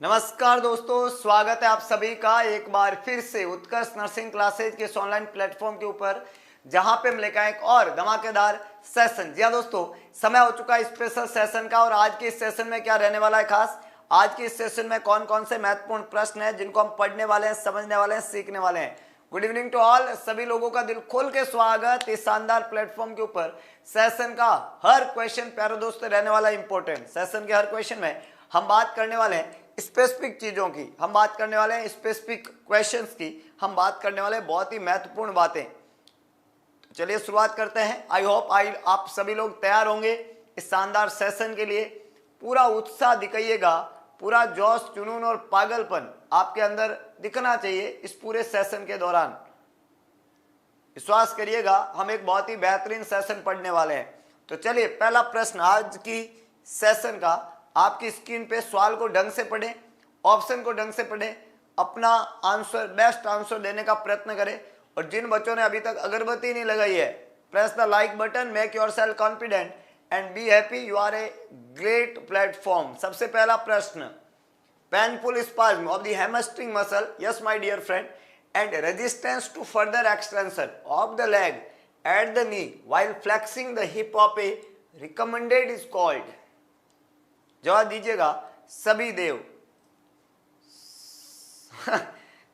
नमस्कार दोस्तों, स्वागत है आप सभी का एक बार फिर से उत्कर्ष नर्सिंग क्लासेज के इस ऑनलाइन प्लेटफॉर्म के ऊपर, जहां पे हम लेकर आए एक और धमाकेदार सेशन। जी हाँ दोस्तों, समय हो चुका है स्पेशल सेशन का। और आज के इस सेशन में क्या रहने वाला है खास, आज के इस सेशन में कौन कौन से महत्वपूर्ण प्रश्न हैं जिनको हम पढ़ने वाले हैं, समझने वाले हैं, सीखने वाले हैं। गुड इवनिंग टू ऑल, सभी लोगों का दिल खोल के स्वागत इस शानदार प्लेटफॉर्म के ऊपर। सेशन का हर क्वेश्चन प्यारे दोस्तों रहने वाला इंपॉर्टेंट। सेशन के हर क्वेश्चन में हम बात करने वाले हैं स्पेसिफिक चीजों की, हम बात करने वाले हैं स्पेसिफिक क्वेश्चंस की, हम बात करने वाले हैं बहुत ही महत्वपूर्ण बातें। तो चलिए शुरुआत करते हैं। आई होप आप सभी लोग तैयार होंगे इस शानदार सेशन के लिए। पूरा उत्साह दिखाइएगा, पूरा जोश, जुनून और पागलपन आपके अंदर दिखना चाहिए इस पूरे सेशन के दौरान। विश्वास करिएगा, हम एक बहुत ही बेहतरीन सेशन पढ़ने वाले हैं। तो चलिए पहला प्रश्न आज की सेशन का, आपकी स्क्रीन पे सवाल को ढंग से पढ़ें, ऑप्शन को ढंग से पढ़ें, अपना आंसर, बेस्ट आंसर देने का प्रयत्न करें। और जिन बच्चों ने अभी तक अगरबत्ती नहीं लगाई है, press the like button, make yourself confident and be happy, you are a great platform. सबसे पहला प्रश्न, painful spasm of the hamstring muscle, yes my dear friend, and resistance to further extension of the leg at the knee while flexing the hip of a recommended is called. जवाब दीजिएगा सभी देव।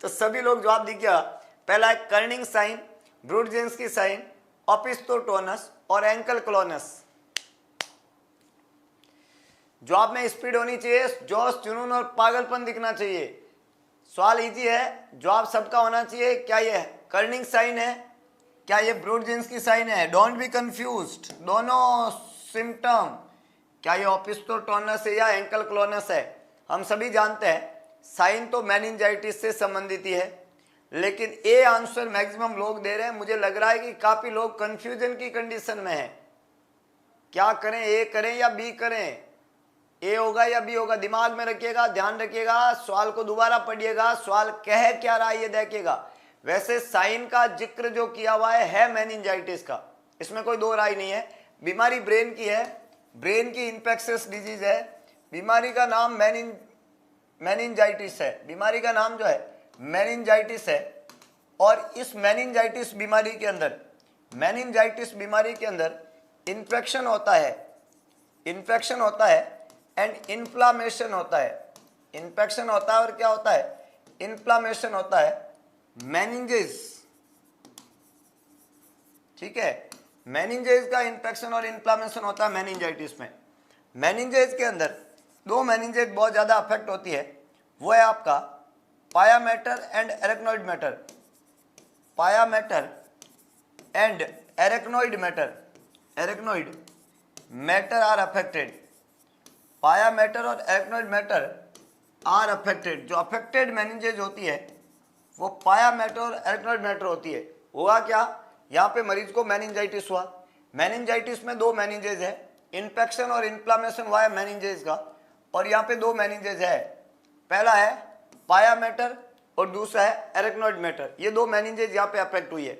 तो सभी लोग जवाब दीजिएगा। पहला है कर्निंग साइन, ब्रूडजेंस्की साइन, ओपिस्थोटोनस और एंकल क्लोनस। जवाब में स्पीड होनी चाहिए, जोश, जुनून और पागलपन दिखना चाहिए। सवाल इजी है, जवाब सबका होना चाहिए। क्या ये कर्निंग साइन है, क्या ये ब्रूडजेंस्की साइन है? डोंट बी कंफ्यूज्ड, दोनों सिम्टम, क्या ये ओपिस्थोटोनस है या एंकल क्लोनस है? हम सभी जानते हैं साइन तो मेनिंजाइटिस से संबंधित ही है, लेकिन ए आंसर मैक्सिमम लोग दे रहे हैं। मुझे लग रहा है कि काफी लोग कंफ्यूजन की कंडीशन में हैं। क्या करें, ए करें या बी करें? ए होगा या बी होगा? दिमाग में रखिएगा, ध्यान रखिएगा, सवाल को दोबारा पढ़िएगा, सवाल कह क्या रहा है ये देखिएगा। वैसे साइन का जिक्र जो किया हुआ है मेनिंजाइटिस का, इसमें कोई दो राय नहीं है। बीमारी ब्रेन की है, ब्रेन की इन्फेक्शियस डिजीज है। बीमारी का नाम मेनिंजाइटिस है, बीमारी का नाम जो है मेनिंजाइटिस है। और इस मेनिंजाइटिस बीमारी के अंदर, मेनिंजाइटिस बीमारी के अंदर इन्फेक्शन होता है, इन्फेक्शन होता है एंड इन्फ्लामेशन होता है। इन्फेक्शन होता है और क्या होता है? इन्फ्लामेशन होता है। मेनिंजेस, ठीक है, मेनिंजेस का इन्फेक्शन और इन्फ्लामेशन होता है मेनिंजाइटिस में। मेनिंजेस के अंदर दो मेनिंजेस बहुत ज़्यादा अफेक्ट होती है, वो है आपका pia mater and arachnoid mater. Pia mater and arachnoid mater, arachnoid mater are affected. Pia mater और एरेक्नोइड मैटर आर अफेक्टेड। जो अफेक्टेड मेनिंजेस होती है वो पाया मैटर और एरेक्नोइड मैटर होती है। हुआ क्या, यहाँ पे मरीज को मेनिंजाइटिस हुआ। मेनिंजाइटिस में दो मेनिंजेस है, इन्फेक्शन और इन्फ्लामेशन हुआ है मेनिंजेस का। और यहाँ पे दो मेनिंजेस है, पहला है पाया मैटर और दूसरा है एरेक्नोइड मैटर। ये दो मेनिंजेस यहाँ पे अफेक्ट हुई है।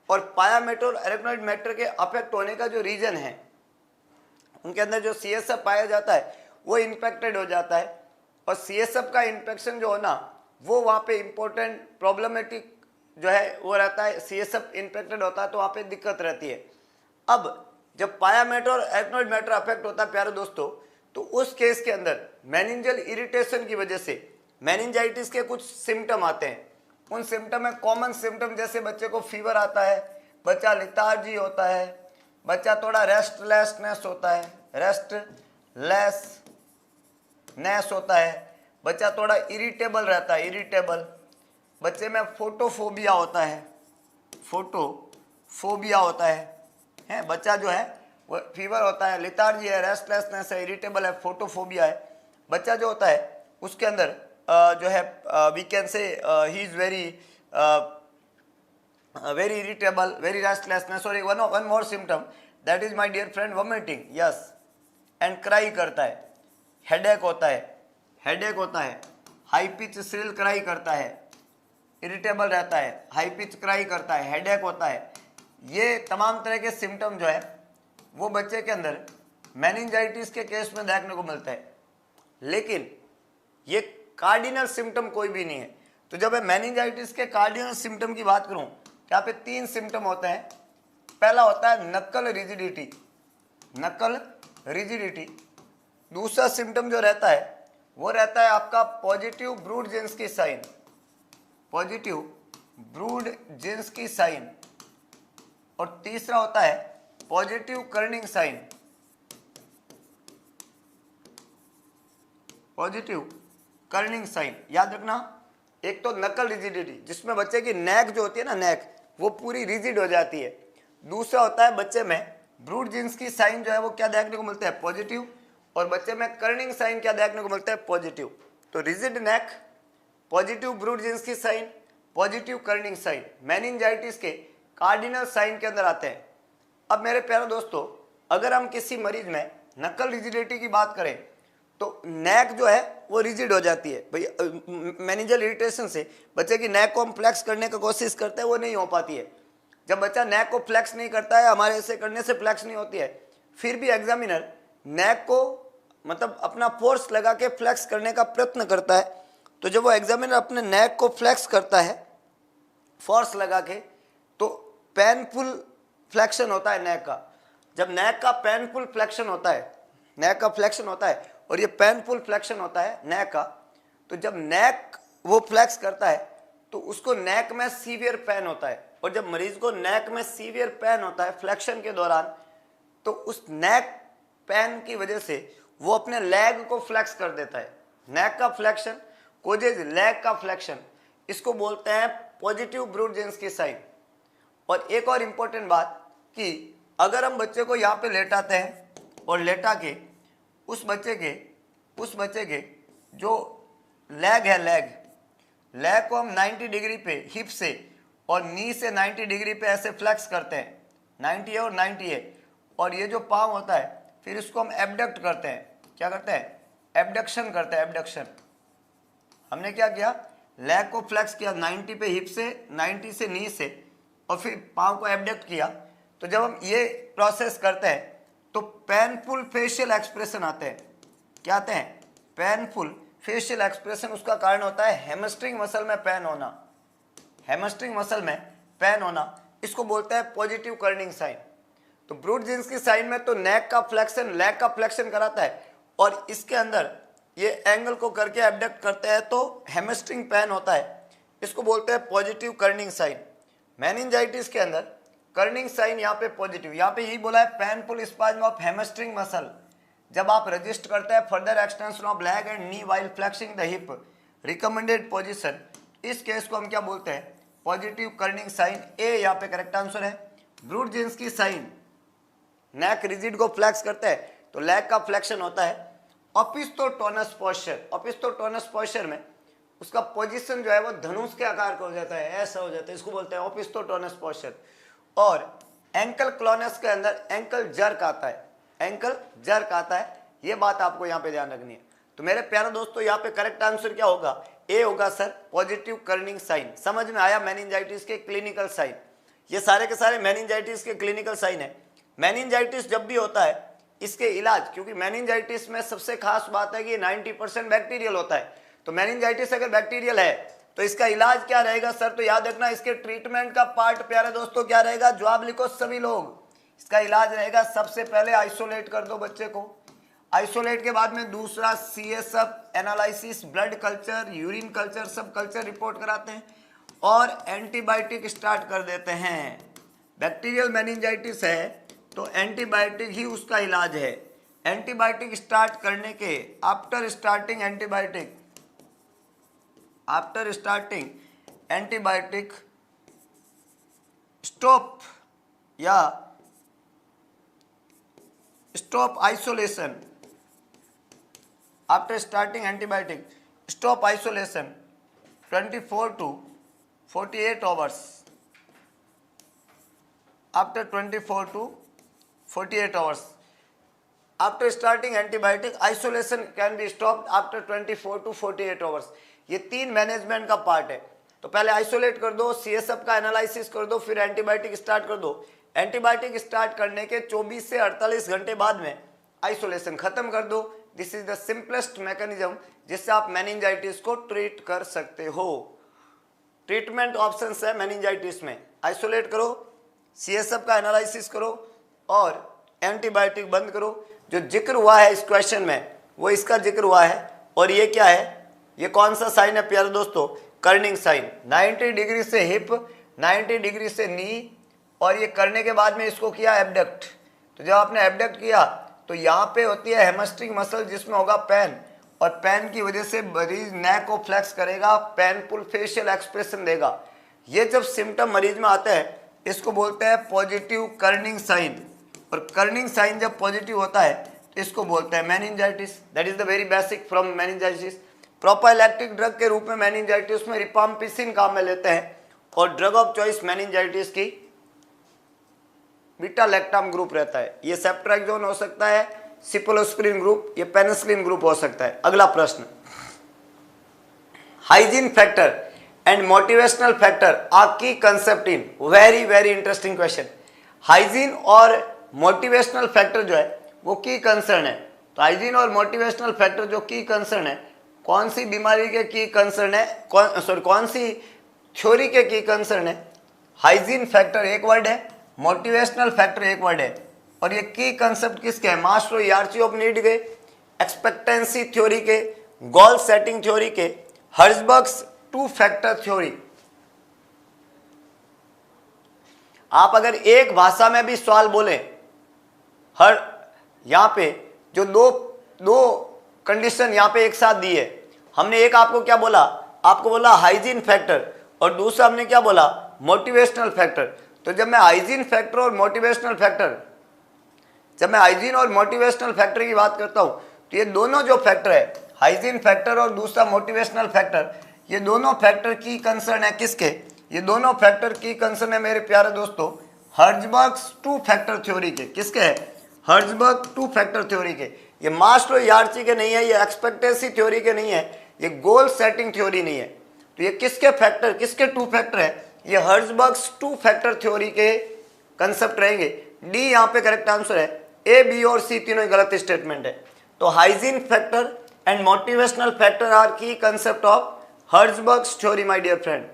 और पाया मैटर और एरेक्नोइड मैटर के अफेक्ट होने का जो रीजन है, उनके अंदर जो CSF पाया जाता है वो इन्फेक्टेड हो जाता है। और CSF का इन्फेक्शन जो होना, वो वहाँ पे इंपॉर्टेंट प्रॉब्लमेटिक जो है वो रहता है। CSF इन्फेक्टेड होता है तो वहाँ पे दिक्कत रहती है। अब जब पाया मैटर और एरेक्नोइड मैटर अफेक्ट होता है प्यारे दोस्तों, तो उस केस के अंदर मेनिंजल इरिटेशन की वजह से मेनिंजाइटिस के कुछ सिम्टम आते हैं। उन सिम्टम में कॉमन सिम्टम जैसे बच्चे को फीवर आता है, बच्चा लिथार्जी होता है, बच्चा थोड़ा रेस्टलेसनेस होता है, रेस्टलेसनेस होता है, बच्चा थोड़ा इरिटेबल रहता है, इरिटेबल, बच्चे में फोटोफोबिया होता है, फोटोफोबिया होता है, बच्चा जो है वो फीवर होता है, लिथार्जी है, रेस्टलेसनेस है, इरिटेबल है, फोटोफोबिया है। बच्चा जो होता है उसके अंदर जो है we can say he is very irritable, very restlessness. और one more symptom that is my dear friend, vomiting, yes, and cry करता है, हेडेक होता है, हेडेक होता है, हाई पिच श्रिल क्राई करता है, इरिटेबल रहता है, हाई पिच क्राई करता है, हेडेक होता है। ये तमाम तरह के सिम्टम जो है वो बच्चे के अंदर मेनिंजाइटिस के केस में देखने को मिलता है। लेकिन ये कार्डिनल सिम्टम कोई भी नहीं है। तो जब मैं मेनिंजाइटिस के कार्डिनल सिम्टम की बात करूं, यहाँ पे 3 सिम्टम होते हैं। पहला होता है नक्कल रिजिडिटी, नक्कल रिजिडिटी। दूसरा सिम्टम जो रहता है वो रहता है आपका पॉजिटिव ब्रूड जींस की साइन, पॉजिटिव ब्रूड जींस की साइन। और तीसरा होता है positive Kernig sign, positive Kernig sign. याद रखना, एक तो नकल रिजिडिटी जिसमें बच्चे की नेक जो होती है ना, नेक वो पूरी रिजिड हो जाती है। दूसरा होता है बच्चे में ब्रूड जींस की साइन जो है वो क्या देखने को मिलता है, पॉजिटिव। और बच्चे में कर्निंग साइन क्या देखने को मिलता है, पॉजिटिव। तो rigid neck, positive Brudzinski की sign, positive Kernig sign meningitis के कार्डिनल साइन के अंदर आते हैं। अब मेरे प्यारे दोस्तों, अगर हम किसी मरीज में नकल रिजिडिटी की बात करें तो नेक जो है वो रिजिड हो जाती है। भाई मेनिंजल इरिटेशन से बच्चे की नेक को हम फ्लेक्स करने की कोशिश करते हैं, वो नहीं हो पाती है। जब बच्चा नेक को फ्लेक्स नहीं करता है, हमारे ऐसे करने से फ्लेक्स नहीं होती है, फिर भी एग्जामिनर नेक को मतलब अपना फोर्स लगा के फ्लेक्स करने का प्रयत्न करता है। तो जब वो एग्जामिनर अपने नेक को फ्लेक्स करता है फोर्स लगा के, तो पेनफुल फ्लेक्शन होता है नेक का। जब नेक का पेनफुल फ्लेक्शन होता है, नेक का फ्लेक्शन होता है और ये पेनफुल फ्लेक्शन होता है नेक का, तो जब नेक वो फ्लेक्स करता है तो उसको नेक में सीवियर पेन होता है। और जब मरीज को नेक में सीवियर पेन होता है फ्लेक्शन के दौरान, तो उस नेक पेन की वजह से वो अपने लेग को फ्लेक्स कर देता है। नेक का फ्लेक्शन कोजेज लेग का फ्लेक्शन, इसको बोलते हैं पॉजिटिव ब्रूड जींस की साइन। और एक और इंपॉर्टेंट बात कि अगर हम बच्चे को यहाँ पे लेटाते हैं और लेटा के उस बच्चे के जो लेग है, लेग को हम 90 डिग्री पे हिप से और नी से 90 डिग्री पे ऐसे फ्लेक्स करते हैं, 90 है और 90 है। और ये जो पाँव होता है फिर इसको हम एबडक्ट करते हैं। क्या करते हैं, एबडक्शन करते हैं, एबडक्शन। हमने क्या किया, लेग को फ्लेक्स किया 90 पे हिप से, 90 से नी से, और फिर पाँव को एबडक्ट किया। तो जब हम ये प्रोसेस करते हैं तो पेनफुल फेशियल एक्सप्रेशन आते हैं। क्या आते हैं, पेनफुल फेशियल एक्सप्रेशन। उसका कारण होता है हैमस्ट्रिंग मसल में पेन होना, हैमस्ट्रिंग मसल में पेन होना, इसको बोलते हैं पॉजिटिव कर्निंग साइन। तो ब्रूड जींस की साइन में तो नेक का फ्लेक्शन, लेग का फ्लेक्शन कराता है, और इसके अंदर ये एंगल को करके एबडक्ट करते हैं तो हैमस्ट्रिंग पेन होता है, इसको बोलते हैं पॉजिटिव कर्निंग साइन। मेनिंजाइटिस के अंदर कर्निंग साइन यहाँ पे पॉजिटिव, यहाँ पे यही बोला है painful spasm of hamstring muscle. जब आप रजिस्ट करते हैं further extension of leg and knee while flexing the hip, recommended position, इस केस को हम क्या बोलते हैं, पॉजिटिव कर्निंग साइन। ए यहाँ पे करेक्ट आंसर है। ब्रूड जींस की साइन, नेक रिजिड को फ्लेक्स करते हैं तो लेग का फ्लेक्शन होता है। ओपिस्थोटोनस पोस्चर, ओपिस्थोटोनस पोस्चर में उसका पोजीशन जो है वो धनुष के आकार का हो जाता है, ऐसा हो जाता है, इसको बोलते हैं ओपिस्थोटोनस पोस्चर। और एंकल क्लोनस के अंदर एंकल जर्क आता है, एंकल जर्क आता है। ये बात आपको यहाँ पे ध्यान रखनी है। तो मेरे प्यारे दोस्तों, यहाँ पे करेक्ट आंसर क्या होगा, ए होगा सर, पॉजिटिव कर्निंग साइन। समझ में आया मेनिंजाइटिस के क्लिनिकल साइन। ये सारे के सारे मेनिंजाइटिस के क्लिनिकल साइन है। मेनिंजाइटिस जब भी होता है इसके इलाज, क्योंकि मेनिंजाइटिस में सबसे खास बात है कि 90% बैक्टीरियल होता है। तो मेनिंजाइटिस अगर बैक्टीरियल है तो इसका इलाज क्या रहेगा सर, तो याद रखना इसके ट्रीटमेंट का पार्ट प्यारे दोस्तों क्या रहेगा, जवाब लिखो सभी लोग। इसका इलाज रहेगा सबसे पहले आइसोलेट कर दो बच्चे को, आइसोलेट के बाद में दूसरा CSF analysis, blood culture, urine culture, सब कल्चर रिपोर्ट कराते हैं और एंटीबायोटिक स्टार्ट कर देते हैं। बैक्टीरियल मेनिंजाइटिस है तो एंटीबायोटिक ही उसका इलाज है। एंटीबायोटिक स्टार्ट करने के आफ्टर स्टार्टिंग एंटीबायोटिक स्टॉप या stop isolation, after starting antibiotic stop isolation 24 to 48 hours, after 24 to 48 hours after starting antibiotic isolation can be stopped after 24 to 48 hours। ये 3 management का पार्ट है। तो पहले आइसोलेट कर दो, सीएसएफ का एनालिसिस कर दो, फिर एंटीबायोटिक स्टार्ट कर दो। एंटीबायोटिक स्टार्ट करने के 24 से 48 घंटे बाद में आइसोलेशन खत्म कर दो, this is the simplest mechanism जिससे आप मेनिंजाइटिस को ट्रीट कर सकते हो। ट्रीटमेंट ऑप्शंस है मेनिंजाइटिस में, आइसोलेट करो, CSF का एनालिसिस करो और एंटीबायोटिक बंद करो। जो जिक्र हुआ है इस क्वेश्चन में वो इसका जिक्र हुआ है। और ये क्या है, ये कौन सा साइन है प्यारे दोस्तों, कर्निंग साइन। 90 डिग्री से हिप, 90 डिग्री से नी, और ये करने के बाद में इसको किया एबडक्ट। तो जब आपने एबडक्ट किया तो यहाँ पे होती है हेमस्ट्रिक मसल जिसमें होगा पेन, और पेन की वजह से मरीज नेक को फ्लेक्स करेगा, पेनफुल फेशियल एक्सप्रेशन देगा। ये जब सिम्टम मरीज में आते हैं इसको बोलते हैं पॉजिटिव कर्निंग साइन, और कर्निंग साइन जब पॉजिटिव होता है तो इसको बोलते हैं meningitis. That is the very basic from meningitis. Prophylactic drug के रूप में मेनिंजाइटिस में रिफाम्पिसिन काम में लेते हैं, और ड्रग ऑफ चॉइस मेनिंजाइटिस की बीटा लैक्टाम ग्रुप रहता है। ये सेप्ट्राक्सोन हो सकता है, सिप्रोस्प्रिन ग्रुप, ये पेनिसिलिन ग्रुप हो सकता है। अगला प्रश्न, hygiene factor and motivational factor are key concept in, very very interesting question. Hygiene और मोटिवेशनल फैक्टर जो है वो की कंसर्न है। तो हाइजीन और मोटिवेशनल फैक्टर जो की कंसर्न है, कौन सी बीमारी के की कंसर्न है, कौन सी थ्योरी के की कंसर्न है। हाइजीन फैक्टर एक वर्ड है, मोटिवेशनल फैक्टर एक वर्ड है, और ये की कंसेप्ट किसके है, मास्लो यार्ची ऑफ नीड के, एक्सपेक्टेंसी थ्योरी के, गोल सेटिंग थ्योरी के, हर्जबर्ग्स टू फैक्टर थ्योरी। आप अगर एक भाषा में भी सवाल बोले, हर यहां पे जो दो कंडीशन यहां पे एक साथ दी है, हमने एक आपको क्या बोला, आपको बोला हाइजीन फैक्टर, और दूसरा हमने क्या बोला, मोटिवेशनल फैक्टर। तो जब मैं हाइजीन फैक्टर और मोटिवेशनल फैक्टर, जब मैं हाइजीन और मोटिवेशनल फैक्टर की बात करता हूं तो ये दोनों जो फैक्टर है, हाइजीन फैक्टर और दूसरा मोटिवेशनल फैक्टर, ये दोनों फैक्टर की कंसर्न है किसके, ये दोनों फैक्टर की कंसर्न है मेरे प्यारे दोस्तों हर्जबर्ग्स टू फैक्टर थ्योरी के। किसके है, हर्जबर्ग टू फैक्टर थ्योरी के। ये मास्लो यार्ची के नहीं है, ये एक्सपेक्टेंसी थ्योरी के नहीं है, ये गोल सेटिंग थ्योरी नहीं है। तो ये किसके फैक्टर, किसके टू फैक्टर है, ये हर्जबर्ग्स टू फैक्टर थ्योरी के कंसेप्ट रहेंगे। डी यहाँ पे करेक्ट आंसर है, ए बी और सी तीनों गलत स्टेटमेंट है। तो hygiene factor and motivational factor are key concept of Herzberg's theory my dear friend.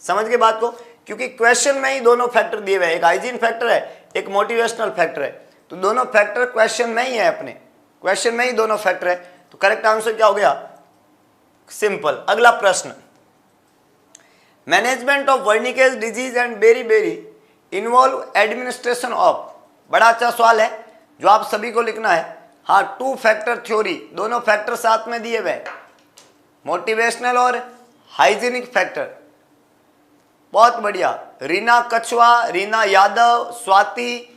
समझ गए बात को, क्योंकि क्वेश्चन में ही दोनों फैक्टर दिए हुए हैं, एक हाइजीन फैक्टर है, एक मोटिवेशनल फैक्टर है। तो दोनों फैक्टर क्वेश्चन में ही है, अपने क्वेश्चन में ही दोनों फैक्टर है। तो करेक्ट आंसर क्या हो गया, सिंपल। अगला प्रश्न, management of Wernicke's disease and beri involve administration of, बड़ा अच्छा सवाल है जो आप सभी को लिखना है। हाँ, टू फैक्टर थ्योरी, दोनों फैक्टर साथ में दिए हुए, मोटिवेशनल और हाइजीनिक फैक्टर। बहुत बढ़िया, रीना कछवा, रीना यादव, स्वाति,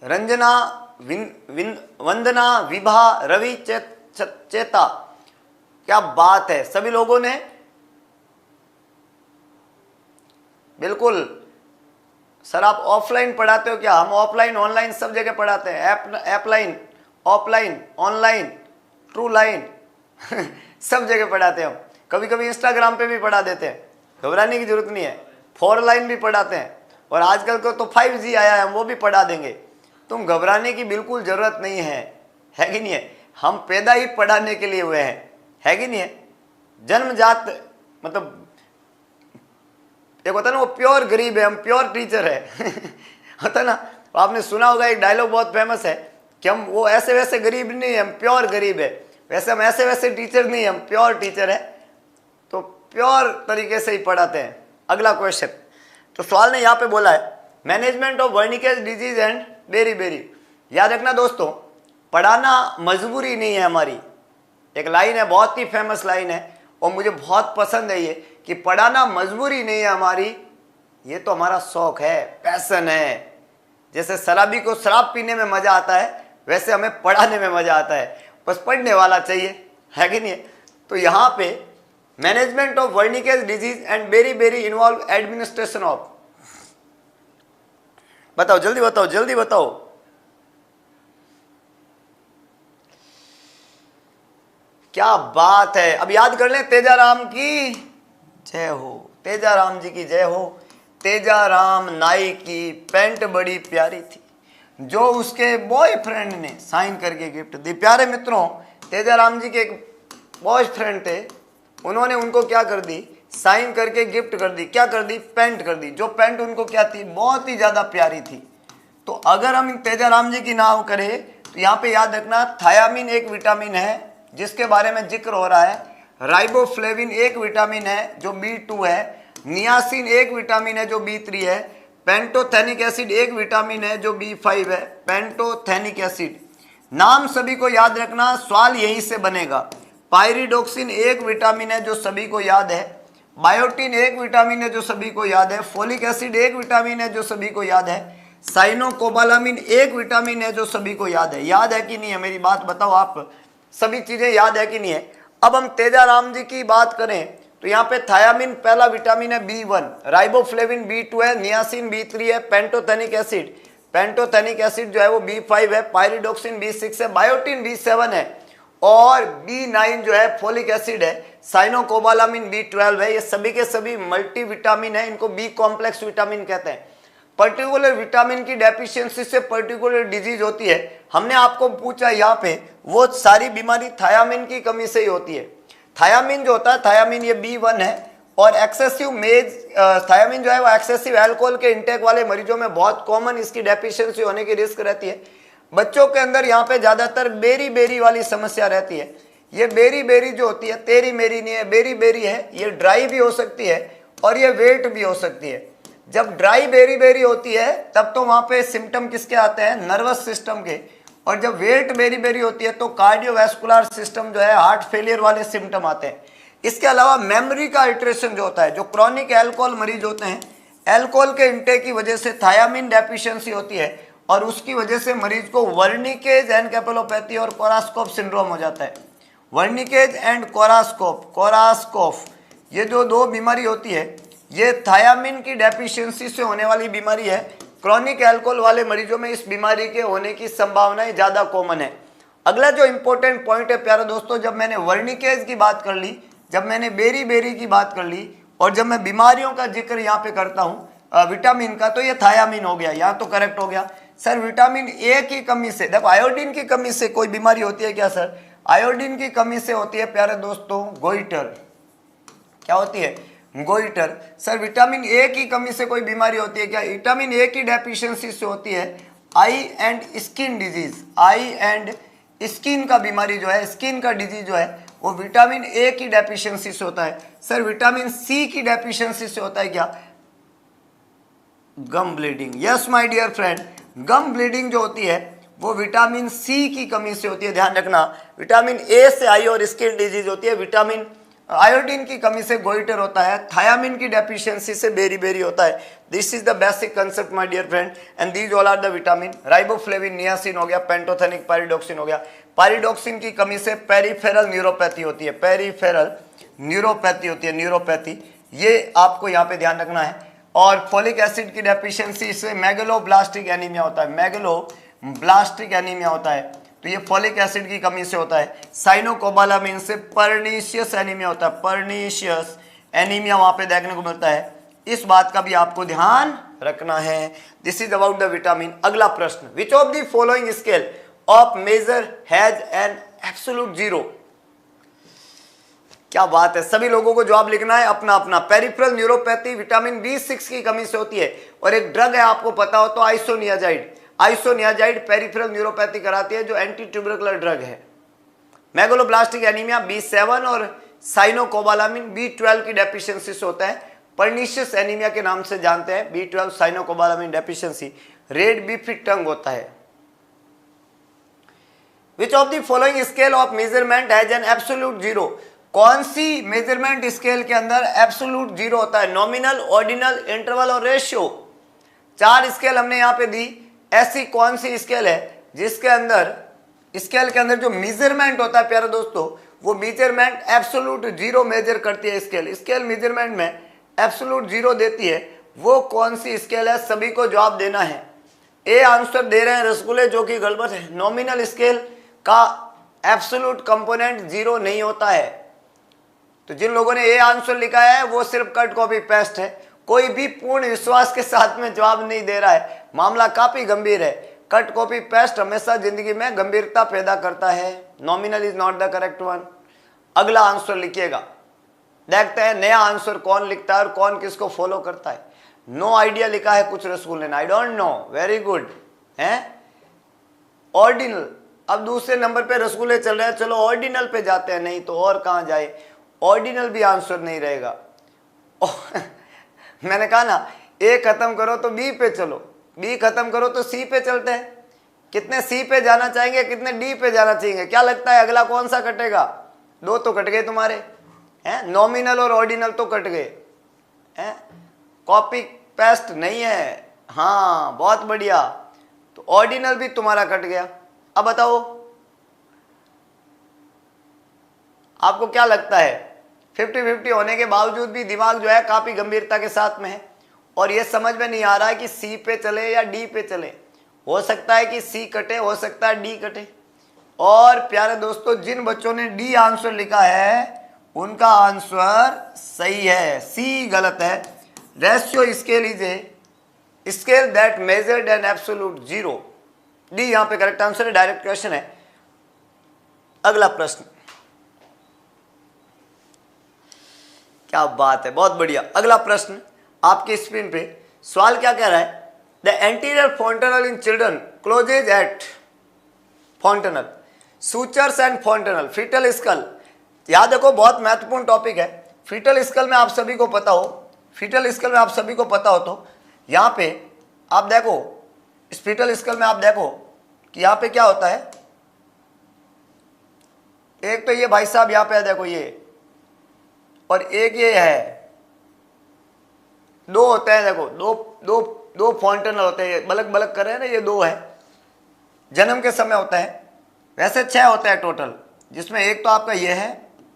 रंजना, वंदना, विभा, रवि, चेता, क्या बात है, सभी लोगों ने बिल्कुल। सर आप ऑफलाइन पढ़ाते हो क्या, हम ऑफलाइन ऑनलाइन सब जगह पढ़ाते हैं, ऐपलाइन, ऑफलाइन, ऑनलाइन, ट्रू लाइन सब जगह पढ़ाते हैं हम। कभी कभी इंस्टाग्राम पे भी पढ़ा देते हैं, घबराने की जरूरत नहीं है। 4 लाइन भी पढ़ाते हैं, और आजकल को तो 5G आया है, वो भी पढ़ा देंगे। तुम घबराने की बिल्कुल जरूरत नहीं है कि नहीं है। हम पैदा ही पढ़ाने के लिए हुए हैं, है कि नहीं है। जन्मजात मतलब एक होता है ना, वो प्योर गरीब है, हम प्योर टीचर है होता है ना। आपने सुना होगा एक डायलॉग बहुत फेमस है कि हम वो ऐसे वैसे गरीब नहीं, हम प्योर गरीब है। वैसे हम ऐसे वैसे टीचर नहीं, हम प्योर टीचर है, तो प्योर तरीके से ही पढ़ाते हैं। अगला क्वेश्चन, तो सवाल ने यहाँ पे बोला है management of Wernicke's disease and beri. याद रखना दोस्तों, पढ़ाना मजबूरी नहीं है हमारी। एक लाइन है, बहुत ही फेमस लाइन है, और मुझे बहुत पसंद है ये, कि पढ़ाना मजबूरी नहीं है हमारी, ये तो हमारा शौक है, पैशन है। जैसे शराबी को शराब पीने में मजा आता है, वैसे हमें पढ़ाने में मजा आता है, बस पढ़ने वाला चाहिए, है कि नहीं। तो यहाँ पे management of Wernicke's disease and beri involve administration of, बताओ जल्दी बताओ, जल्दी बताओ। क्या बात है, अब याद कर लें, तेजाराम की जय हो, तेजाराम जी की जय हो। तेजाराम नाई की पैंट बड़ी प्यारी थी, जो उसके बॉयफ्रेंड ने साइन करके गिफ्ट दी। प्यारे मित्रों, तेजाराम जी के एक बॉयफ्रेंड थे, उन्होंने उनको क्या कर दी, साइन करके गिफ्ट कर दी। क्या कर दी, पेंट कर दी। जो पेंट उनको क्या थी, बहुत ही ज्यादा प्यारी थी। तो अगर हम तेजाराम जी की नाम करें तो यहाँ पे याद रखना, थायामीन एक विटामिन है जिसके बारे में जिक्र हो रहा है, राइबोफ्लेविन एक विटामिन है जो B2 है, नियासिन एक विटामिन है जो B3 है, पेंटोथेनिक एसिड एक विटामिन है जो B5 है, पेंटोथेनिक एसिड। नाम सभी को याद रखना, सवाल यहीं से बनेगा। पायरिडोक्सिन एक विटामिन है जो सभी को याद है, बायोटिन एक विटामिन है जो सभी को याद है, फोलिक एसिड एक विटामिन है जो सभी को याद है, साइनोकोबालामिन एक विटामिन है जो सभी को याद है। याद है कि नहीं है, मेरी बात बताओ, आप सभी चीजें याद है कि नहीं है। अब हम तेजाराम जी की बात करें तो यहाँ पे थायामीन पहला विटामिन है B1, राइबोफ्लेविन B2 है, नियासिन B3 है, पेंटोथेनिक एसिड जो है वो B5 है, पायरिडोक्सिन B6 है, बायोटिन B7 है और B9 जो है फोलिक एसिड है, साइनोकोबालामिन B12 है। ये सभी के सभी मल्टी विटामिन है, इनको बी कॉम्प्लेक्स विटामिन कहते हैं। पर्टिकुलर विटामिन की डेफिशिएंसी से पर्टिकुलर डिजीज होती है। हमने आपको पूछा यहाँ पे, वो सारी बीमारी थायामीन की कमी से ही होती है। थायामीन जो होता है, थायामीन ये B1 है और एक्सेसिव थायामीन जो है वो एक्सेसिव अल्कोहल के इंटेक वाले मरीजों में बहुत कॉमन इसकी डेफिशिएंसी होने की रिस्क रहती है। बच्चों के अंदर यहाँ पे ज्यादातर बेरी बेरी वाली समस्या रहती है। ये बेरी बेरी जो होती है, तेरी मेरी नहीं है, बेरी बेरी है, ये ड्राई भी हो सकती है और ये वेट भी हो सकती है। जब ड्राई बेरी बेरी होती है तब तो वहां पे सिम्टम किसके आते हैं, नर्वस सिस्टम के, और जब वेट बेरी बेरी होती है तो कार्डियोवैस्कुलर सिस्टम जो है, हार्ट फेलियर वाले सिम्टम आते हैं। इसके अलावा मेमोरी का अल्टरेशन जो होता है, जो क्रॉनिक अल्कोहल मरीज होते हैं, अल्कोहल के इंटेक की वजह से थायामीन डेफिशिएंसी होती है और उसकी वजह से मरीज को वर्निकेज एनकेफेलोपैथी और कोरास्कोप सिंड्रोम हो जाता है। वर्निकेज एंड कोरास्कोप ये जो दो बीमारी होती है, ये थायामीन की डेफिशिएंसी से होने वाली बीमारी है। क्रॉनिक अल्कोहल वाले मरीजों में इस बीमारी के होने की संभावनाएं ज्यादा कॉमन है। अगला जो इंपॉर्टेंट पॉइंट है प्यारे दोस्तों, जब मैंने वर्निकेज की बात कर ली, जब मैंने बेरी बेरी की बात कर ली और जब मैं बीमारियों का जिक्र यहाँ पे करता हूँ विटामिन का, तो ये थायामीन हो गया। यहाँ तो करेक्ट हो गया सर। विटामिन ए की कमी से, देखो आयोडीन की कमी से कोई बीमारी होती है क्या सर? आयोडीन की कमी से होती है प्यारे दोस्तों गोइटर। क्या होती है? गोइटर। सर विटामिन ए की कमी से कोई बीमारी होती है क्या? विटामिन ए की डेफिशिएंसी से होती है eye and skin disease. Eye and skin का बीमारी जो है, स्किन का डिजीज जो है वो विटामिन ए की डेफिशिएंसी से होता है। सर विटामिन सी की डेफिशिएंसी से होता है क्या? Gum bleeding. Yes my dear friend, gum bleeding जो होती है वो विटामिन सी की कमी से होती है। ध्यान रखना, विटामिन ए से आई और स्किन डिजीज होती है, विटामिन आयोडीन की कमी से गोइटर होता है, थायामीन की डेफिशिएंसी से बेरी बेरी होता है। This is the basic concept my dear friend and these all are the vitamin. Riboflavin, niacin हो गया, पेंटोथेनिक, पायरिडोक्सिन हो गया। पायरिडोक्सिन की कमी से पेरिफेरल न्यूरोपैथी होती है, पेरिफेरल न्यूरोपैथी होती है, न्यूरोपैथी, ये आपको यहाँ पे ध्यान रखना है। और फोलिक एसिड की डेफिशिएंसी से मेगलोब्लास्टिक एनीमिया होता है, मेगलोब्लास्टिक एनीमिया होता है, तो ये फोलिक एसिड की कमी से होता है। साइनोकोबालामिन से पर्नीशियस एनीमिया होता है, पर्नीशियस एनीमिया वहां पे देखने को मिलता है। इस बात का भी आपको ध्यान रखना है। This is about the vitamin. अगला प्रश्न, which of the following scale of measure has an absolute zero? क्या बात है, सभी लोगों को जवाब लिखना है अपना अपना। पेरिफेरल न्यूरोपैथी विटामिन B6 की कमी से होती है और एक ड्रग है, आपको पता हो तो आइसोनियाजाइड। आइसोनियाजाइड पेरिफेरल न्यूरोपैथी कराती है, जो एंटी ट्यूबरकुलर ड्रग है। मेगलोब्लास्टिक एनीमिया B7 और साइनोकोबालामिन B12 की डेफिशिएंसी से होता है। पर्नीशियस एनीमिया के नाम से जानते हैं, B12 cyanocobalamin deficiency. Red beefy tongue होता है। Which of the following scale of measurement has an absolute zero? कौन सी मेजरमेंट स्केल के अंदर एब्सोल्यूट जीरो होता है? नॉमिनल, ऑर्डिनल, इंटरवल और रेशियो। 4 स्केल हमने यहाँ पे दी। ऐसी कौन सी स्केल है जिसके अंदर, स्केल के अंदर जो मेजरमेंट होता है प्यारे दोस्तों, वो मेजरमेंट एब्सोल्यूट जीरो मेजर करती है। स्केल मेजरमेंट में एब्सोल्यूट जीरो देती है, वो कौन सी स्केल है? सभी को जवाब देना है। ए आंसर दे रहे हैं रसगुल्ले, जो कि गड़बड़ है। नॉमिनल स्केल का एब्सोल्यूट कंपोनेंट जीरो नहीं होता है। तो जिन लोगों ने ए आंसर लिखा है वो सिर्फ कट कॉपी पेस्ट है, कोई भी पूर्ण विश्वास के साथ में जवाब नहीं दे रहा है। मामला काफी गंभीर है। कट कॉपी पेस्ट हमेशा जिंदगी में गंभीरता पैदा करता है। Nominal is not the correct one. अगला आंसर लिखिएगा, देखते हैं नया आंसर कौन लिखता है और कौन किसको फॉलो करता है। नो आइडिया लिखा है कुछ रसगुल्ले ने, I don't know, very good है। ऑर्डिनल, अब दूसरे नंबर पे रसगुल्ले चल रहे हैं, चलो ऑर्डिनल पे जाते हैं, नहीं तो और कहां जाए, ऑर्डिनल भी आंसर नहीं रहेगा। मैंने कहा ना, ए खत्म करो तो बी पे चलो, बी खत्म करो तो सी पे चलते हैं। कितने सी पे जाना चाहेंगे, कितने डी पे जाना चाहेंगे, क्या लगता है अगला कौन सा कटेगा? दो तो कट गए तुम्हारे हैं, नॉमिनल और ऑर्डिनल तो कट गए हैं, कॉपी पेस्ट नहीं है। हाँ बहुत बढ़िया, तो ऑर्डिनल भी तुम्हारा कट गया। अब बताओ आपको क्या लगता है, 50-50 होने के बावजूद भी दिमाग जो है काफी गंभीरता के साथ में है और ये समझ में नहीं आ रहा है कि सी पे चले या डी पे चले। हो सकता है कि सी कटे, हो सकता है डी कटे। और प्यारे दोस्तों, जिन बच्चों ने डी आंसर लिखा है उनका आंसर सही है, सी गलत है। Ratio scale is a scale that measured N absolute zero. D यहां पे करेक्ट आंसर है, डायरेक्ट क्वेश्चन है। अगला प्रश्न, क्या बात है, बहुत बढ़िया। अगला प्रश्न आपके स्क्रीन पे सवाल क्या कह रहा है, the anterior fontanelle in children closes at fontanelle, sutures and fontanelle, fetal skull. याद देखो बहुत महत्वपूर्ण टॉपिक है। फीटल स्कल में आप सभी को पता हो, फीटल स्कल में आप सभी को पता हो तो यहां पे आप देखो, इस फीटल स्कल में आप देखो कि यहां पे क्या होता है। एक तो ये भाई साहब यहां पे देखो ये, और एक ये है, दो होते हैं देखो, दो दो दो फॉन्टेनल होते हैं, बलक बलक कर रहे हैं ना, ये दो है, जन्म के समय होता है। वैसे 6 होते हैं टोटल, जिसमें एक तो आपका ये है,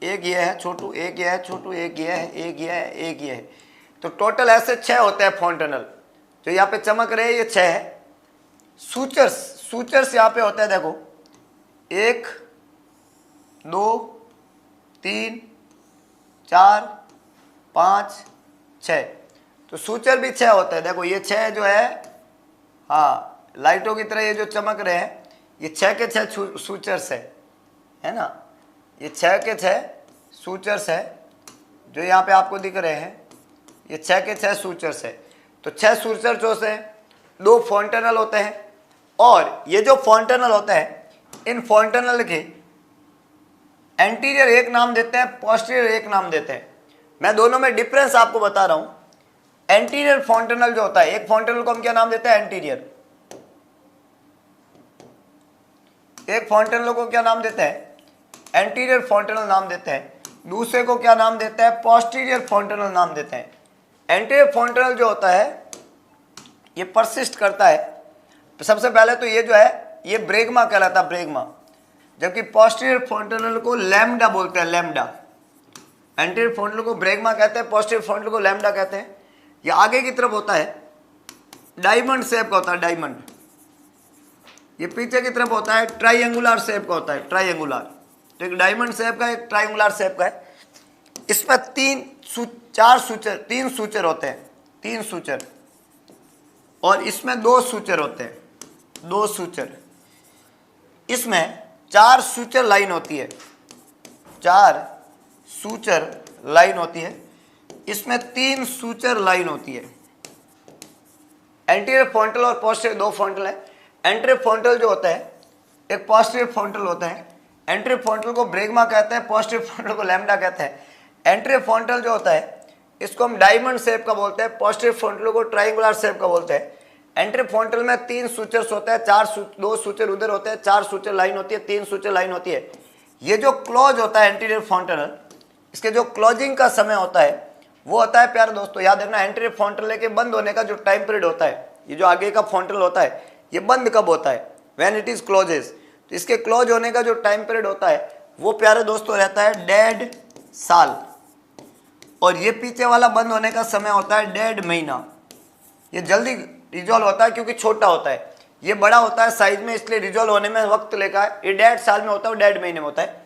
एक ये है छोटू, एक ये है छोटू, एक ये है, एक ये है, एक ये है, तो टोटल ऐसे 6 होते हैं फॉन्टेनल। जो यहाँ पे चमक रहे हैं ये 6 है। सूचर्स, सूचर्स यहाँ पे होते हैं देखो, 1 2 3 4 5 6, तो सूचर भी 6 होते हैं। देखो ये 6 जो है, हाँ लाइटों की तरह ये जो चमक रहे हैं, ये 6 के 6 सूचर्स है ना, ये 6 के 6 सूचर्स है जो यहाँ पे आपको दिख रहे हैं, ये 6 के 6 सूचर्स है। तो 6 सूचर जो से 2 फॉन्टेनल होते हैं, और ये जो फॉन्टेनल होते हैं, इन फॉन्टेनल के एंटीरियर एक नाम देते हैं, पोस्टीरियर एक नाम देते हैं। मैं दोनों में डिफरेंस आपको बता रहा हूं। एंटीरियर फॉन्टेनल जो होता है, एक फॉन्टेनल को हम क्या नाम देते हैं, एंटीरियर। एक फॉन्टेनल को क्या नाम देते हैं, एंटीरियर फॉन्टेनल नाम देते हैं। दूसरे को क्या नाम देते हैं, पोस्टीरियर फॉन्टेनल नाम देते हैं। एंटीरियर फॉन्टेनल जो होता है ये परसिस्ट करता है। सबसे पहले तो ये जो है ये ब्रेगमा कहलाता है, ब्रेगमा, जबकि पोस्टीरियर फॉन्टेनल को लैम्डा बोलते हैं, लैम्डा। एंटीरियर फॉन्टेनल को ब्रेगमा कहते हैं, पोस्टीरियर फॉन्टेनल को लैम्डा कहते हैं। ये आगे की तरफ होता है, डायमंड शेप का होता है, डायमंड। ये पीछे की तरफ होता है, ट्राइंगुलर शेप का होता है, ट्राइंगुलर। तो एक डायमंड शेप का, एक ट्राइंगुलर शेप का है। इसमें 3 सूचर होते हैं, 3 सूचर, और इसमें 2 सूचर होते हैं, 2 सूचर। इसमें 4 सूचर लाइन होती है, 4 सूचर लाइन होती है। इसमें 3 सूचर लाइन होती है। एंटीरियर फॉन्टेनल और पोस्टीरियर 2 फॉन्टेनल है। एंटीरियर फॉन्टेनल जो होता है, एक पोस्टीरियर फॉन्टेनल होता है। एंटीरियर फॉन्टेनल को ब्रेगमा कहते हैं, पोस्टीरियर फॉन्टेनल को लैम्डा कहते हैं। एंटीरियर फॉन्टेनल जो होता है इसको हम डायमंड शेप का बोलते हैं, पोस्टीरियर फॉन्टेनल को ट्राइंगुलर शेप का बोलते हैं। एंटीरियर फॉन्टेनल में 3 सूचर्स होते हैं, 2 सूचर उधर होते हैं, 4 सूचर लाइन होती है, 3 सूचर लाइन होती है। ये जो क्लोज होता है एंटीरियर फॉन्टेनल, इसके जो क्लोजिंग का समय होता है वो होता है, प्यारे दोस्तों याद रखना, एंटीरियर फॉन्टेनल के बंद होने का जो टाइम पीरियड होता है, ये जो आगे का फॉन्टेनल होता है ये बंद कब होता है, व्हेन इट इज क्लोजेस। तो इसके क्लोज होने का जो टाइम पीरियड होता है वो प्यारे दोस्तों रहता है 1.5 साल, और ये पीछे वाला बंद होने का समय होता है 1.5 महीना। ये जल्दी रिजॉल्व होता है क्योंकि छोटा होता है, ये बड़ा होता है साइज में, इसलिए रिजॉल्व होने में वक्त लेगा है। ये 1.5 साल में होता है, 1.5 महीने में होता है।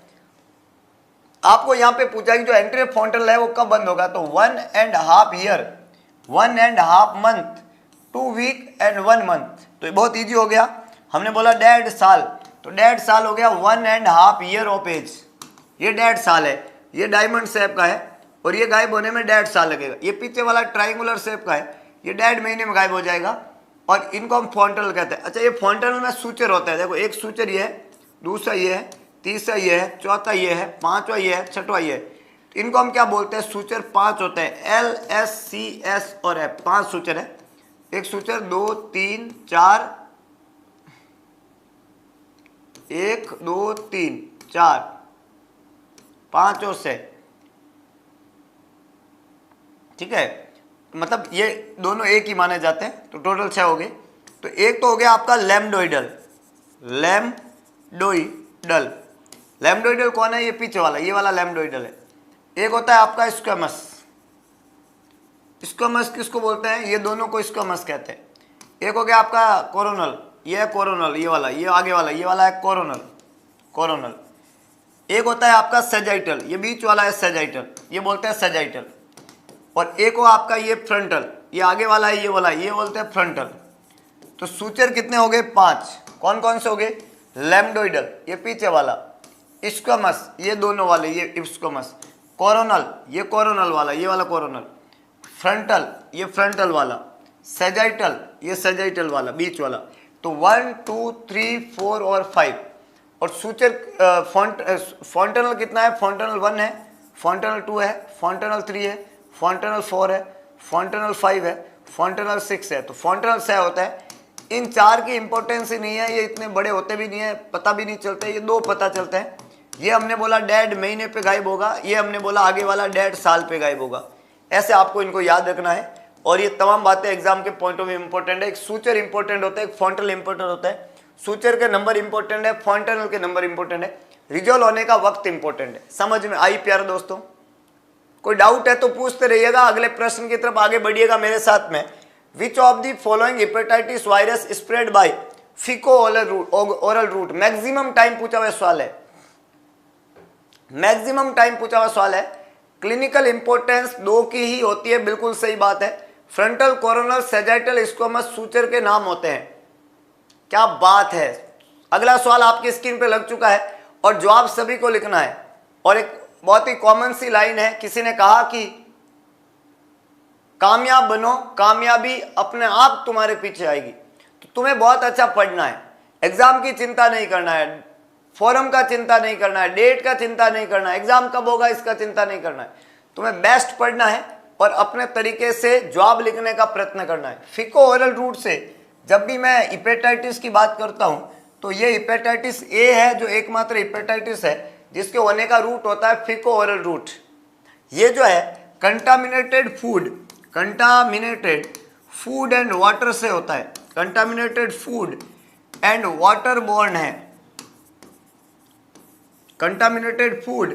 आपको यहाँ पे पूछा कि जो एंटीरियर फॉन्टेनल है वो कब बंद होगा, तो 1.5 ईयर, 1.5 मंथ, 2 वीक एंड 1 मंथ। तो ये बहुत ईजी हो गया। हमने बोला 1.5 साल, तो 1.5 साल हो गया 1.5 ईयर ऑफ एज। ये 1.5 साल है, ये डायमंड शेप का है और ये गायब होने में 1.5 साल लगेगा। ये पीछे वाला ट्राइंगुलर शेप का है, ये 1.5 महीने में गायब हो जाएगा और इनको हम फॉन्टनल कहते हैं। अच्छा, ये फॉन्टनल में सूचर होता है, देखो एक सूचर ये है, दूसरा ये है, तीसरा ये है, चौथा ये है, पांचवा ये है, छठवा ये है। तो इनको हम क्या बोलते हैं? सूचर 5 होते हैं, L, S, C, S और F, 5 सूचर है। एक सूचर 2 3 4, 1 2 3 4 5 और 6, ठीक है, मतलब ये दोनों एक ही माने जाते हैं, तो टोटल 6 हो गए। तो एक तो हो गया आपका लैम्डोइडल। लैम्डोइडल, लैम्डोइडल कौन है? ये पीछे वाला, ये वाला लैम्डोइडल है। एक होता है आपका स्क्वैमस। स्क्वैमस किसको बोलते हैं? ये दोनों को स्क्वैमस कहते हैं। एक हो गया आपका कोरोनल, ये है कोरोनल, ये वाला, ये आगे वाला, ये वाला है कोरोनल, कोरोनल। एक होता है आपका सेजाइटल, ये बीच वाला है सेजाइटल, ये बोलते हैं सेजाइटल। और एक हो आपका ये फ्रंटल, ये आगे वाला है, ये वाला, ये बोलते हैं फ्रंटल। तो सूचर कितने हो गए? 5। कौन कौन से हो गए? लैम्डोइडल, ये पीछे वाला, स्क्वैमस, ये दोनों वाले, ये स्क्वैमस, कोरोनल, ये कोरोनल वाला, ये वाला कोरोनल, फ्रंटल, ये फ्रंटल वाला, सेजाइटल, ये सेजाइटल वाला, बीच वाला। तो 1 2 3 4 और 5। और सूचर फॉन्टनल कितना है? फॉन्टनल 1 है, फॉन्टनल 2 है, फॉन्टनल 3 है, फॉन्टनल 4 है, फॉन्टनल 5 है, फॉन्टनल 6 है। तो फॉन्टनल 6 होता है। इन 4 की इंपॉर्टेंस ही नहीं है, ये इतने बड़े होते भी नहीं है, पता भी नहीं चलते, ये 2 पता चलते हैं। ये हमने बोला 1.5 महीने पे गायब होगा, ये हमने बोला आगे वाला 1.5 साल पे गायब होगा। ऐसे आपको इनको याद रखना है और ये तमाम बातें एग्जाम के पॉइंट ऑफ व्यू इंपॉर्टेंट है। एक सूचर इंपॉर्टेंट होता है, एक फॉन्टनल इंपॉर्टेंट होता है। सूचर के नंबर इंपॉर्टेंट है, फॉन्टनल के नंबर इंपॉर्टेंट है, रिजॉल्व होने का वक्त इंपॉर्टेंट है। समझ में आई प्यारे दोस्तों? कोई डाउट है तो पूछते रहिएगा, अगले प्रश्न की तरफ आगे बढ़िएगा मेरे साथ में। Which of the following hepatitis virus spread by faeco oral route? Maximum time पूछा हुआ सवाल है, मैक्सिमम टाइम पूछा हुआ सवाल है। क्लिनिकल इंपॉर्टेंस 2 की ही होती है, बिल्कुल सही बात है। Frontal, coronal, sagittal, squamous suture के नाम होते हैं। क्या बात है! अगला सवाल आपकी स्क्रीन पे लग चुका है और जवाब सभी को लिखना है। और एक बहुत ही कॉमन सी लाइन है, किसी ने कहा कि कामयाब बनो, कामयाबी अपने आप तुम्हारे पीछे आएगी। तो तुम्हें बहुत अच्छा पढ़ना है, एग्जाम की चिंता नहीं करना है, फॉरम का चिंता नहीं करना है, डेट का चिंता नहीं करना है, एग्जाम कब होगा इसका चिंता नहीं करना है। तुम्हें बेस्ट पढ़ना है और अपने तरीके से जवाब लिखने का प्रयत्न करना है। फीको ओरल रूट से जब भी मैं हिपेटाइटिस की बात करता हूं तो ये हिपेटाइटिस ए है, जो एकमात्र हिपेटाइटिस है जिसके होने का रूट होता है फीको ओरल रूट। ये जो है कंटामिनेटेड फूड एंड वाटर से होता है, contaminated food and water borne है। कंटामिनेटेड फूड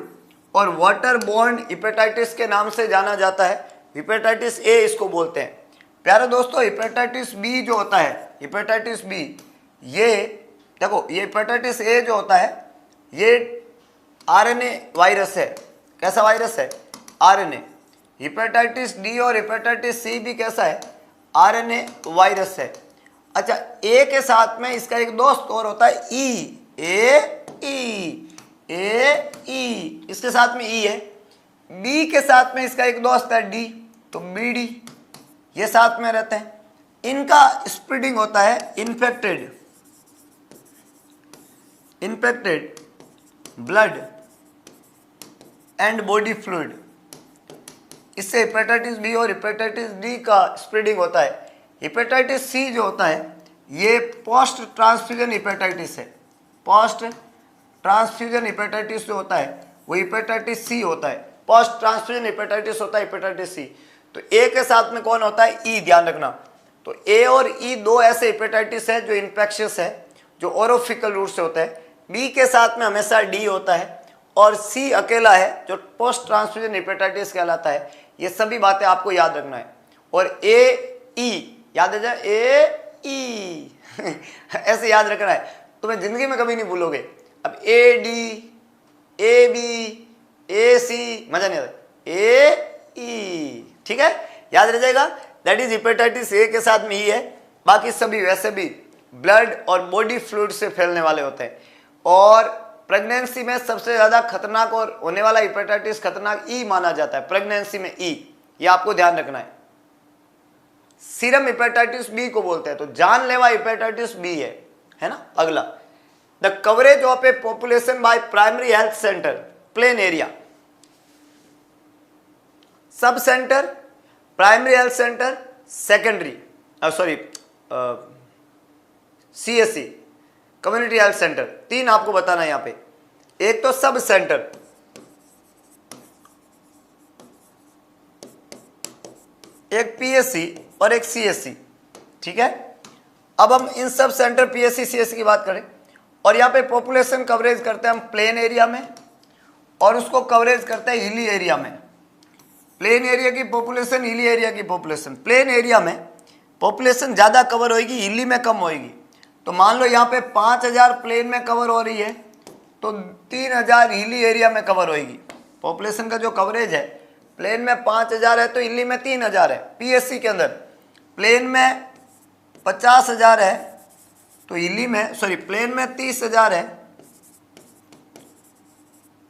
और वाटर बोर्न हिपेटाइटिस के नाम से जाना जाता है। हिपेटाइटिस ए इसको बोलते हैं। प्यारे दोस्तों, हिपेटाइटिस बी जो होता है, हिपेटाइटिस बी, ये देखो, ये हिपेटाइटिस ए जो होता है ये आरएनए वायरस है। कैसा वायरस है? आरएनए। हिपेटाइटिस डी और हिपेटाइटिस सी भी कैसा है? आरएनए वायरस है। अच्छा, ए के साथ में इसका एक दोस्त और होता है ई, ए इसके साथ में ई है। बी के साथ में इसका एक दोस्त है डी, तो बी डी, ये साथ में रहते हैं। इनका स्प्रेडिंग होता है infected blood and body fluid. इससे हेपेटाइटिस बी और हेपेटाइटिस डी का स्प्रेडिंग होता है। हेपेटाइटिस सी जो होता है ये पोस्ट ट्रांसफ्यूजन हेपेटाइटिस है। पोस्ट ट्रांसफ्यूजन हेपेटाइटिस जो होता है वो हेपेटाइटिस सी होता है। पोस्ट ट्रांसफ्यूजन हेपेटाइटिस होता है हेपेटाइटिस सी। तो ए के साथ में कौन होता है? ई, ध्यान रखना। तो ए और ई 2 ऐसे हेपेटाइटिस है जो इन्फेक्शियस है, जो ओरोफिकल रूट से होता है। बी के साथ में हमेशा डी होता है और सी अकेला है जो पोस्ट ट्रांसफ्यूजन हेपेटाइटिस कहलाता है। ये सभी बातें आपको याद रखना है। और ए ई याद आ जाए, ए ई ऐसे याद रखना है, तुम्हें जिंदगी में कभी नहीं भूलोगे। अब ए डी, ए बी, ए सी, मजा नहीं आता, ए ई, ठीक है, याद रह जाएगा। दैट इज हेपेटाइटिस ए के साथ में ही है। बाकी सभी वैसे भी ब्लड और बॉडी फ्लूइड से फैलने वाले होते हैं। और प्रेगनेंसी में सबसे ज़्यादा खतरनाक और होने वाला हेपेटाइटिस खतरनाक ई माना जाता है, प्रेगनेंसी में ई, ये आपको ध्यान रखना है। सीरम हेपेटाइटिस बी को बोलते हैं, तो जानलेवा हेपेटाइटिस बी है ना। अगला, the coverage of A population by primary health centre, plain area, sub centre, primary health centre, secondary CSC, community health centre, तीन आपको बताना है यहां पे। एक तो सब सेंटर, एक पीएससी और एक सीएससी, ठीक है। अब हम इन सब सेंटर पीएससी सीएससी की बात करें, और यहां पे पॉपुलेशन कवरेज करते हैं हम प्लेन एरिया में, और उसको कवरेज करते हैं हिली एरिया में। प्लेन एरिया की पॉपुलेशन, हिली एरिया की पॉपुलेशन। प्लेन एरिया में पॉपुलेशन ज़्यादा कवर होगी, हिली में कम होगी। तो मान लो यहाँ पे 5000 प्लेन में कवर हो रही है, तो 3000 हिली एरिया में कवर होगी। पॉपुलेशन का जो कवरेज है, प्लेन में 5000 है तो हिली में 3000 है। पीएससी के अंदर प्लेन में 50000 है तो हिली में, सॉरी, प्लेन में 30000 है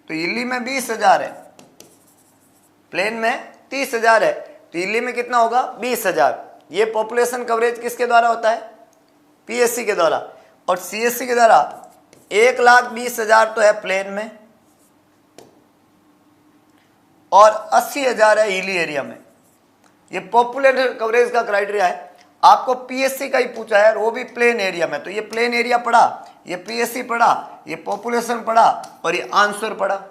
तो हिली में 20000 है। प्लेन में 30000 है तो हिली में कितना होगा, 20000। ये पॉपुलेशन कवरेज किसके द्वारा होता है, पीएससी के द्वारा। और सीएससी के द्वारा 1,20,000 तो है प्लेन में, और 80,000 है हिली एरिया में। ये पॉपुलेशन कवरेज का क्राइटेरिया है। आपको पीएससी का ही पूछा है, और वो भी प्लेन एरिया में। तो ये प्लेन एरिया पढ़ा, ये पीएससी पढ़ा, ये पॉपुलेशन पढ़ा, और ये आंसर पढ़ा।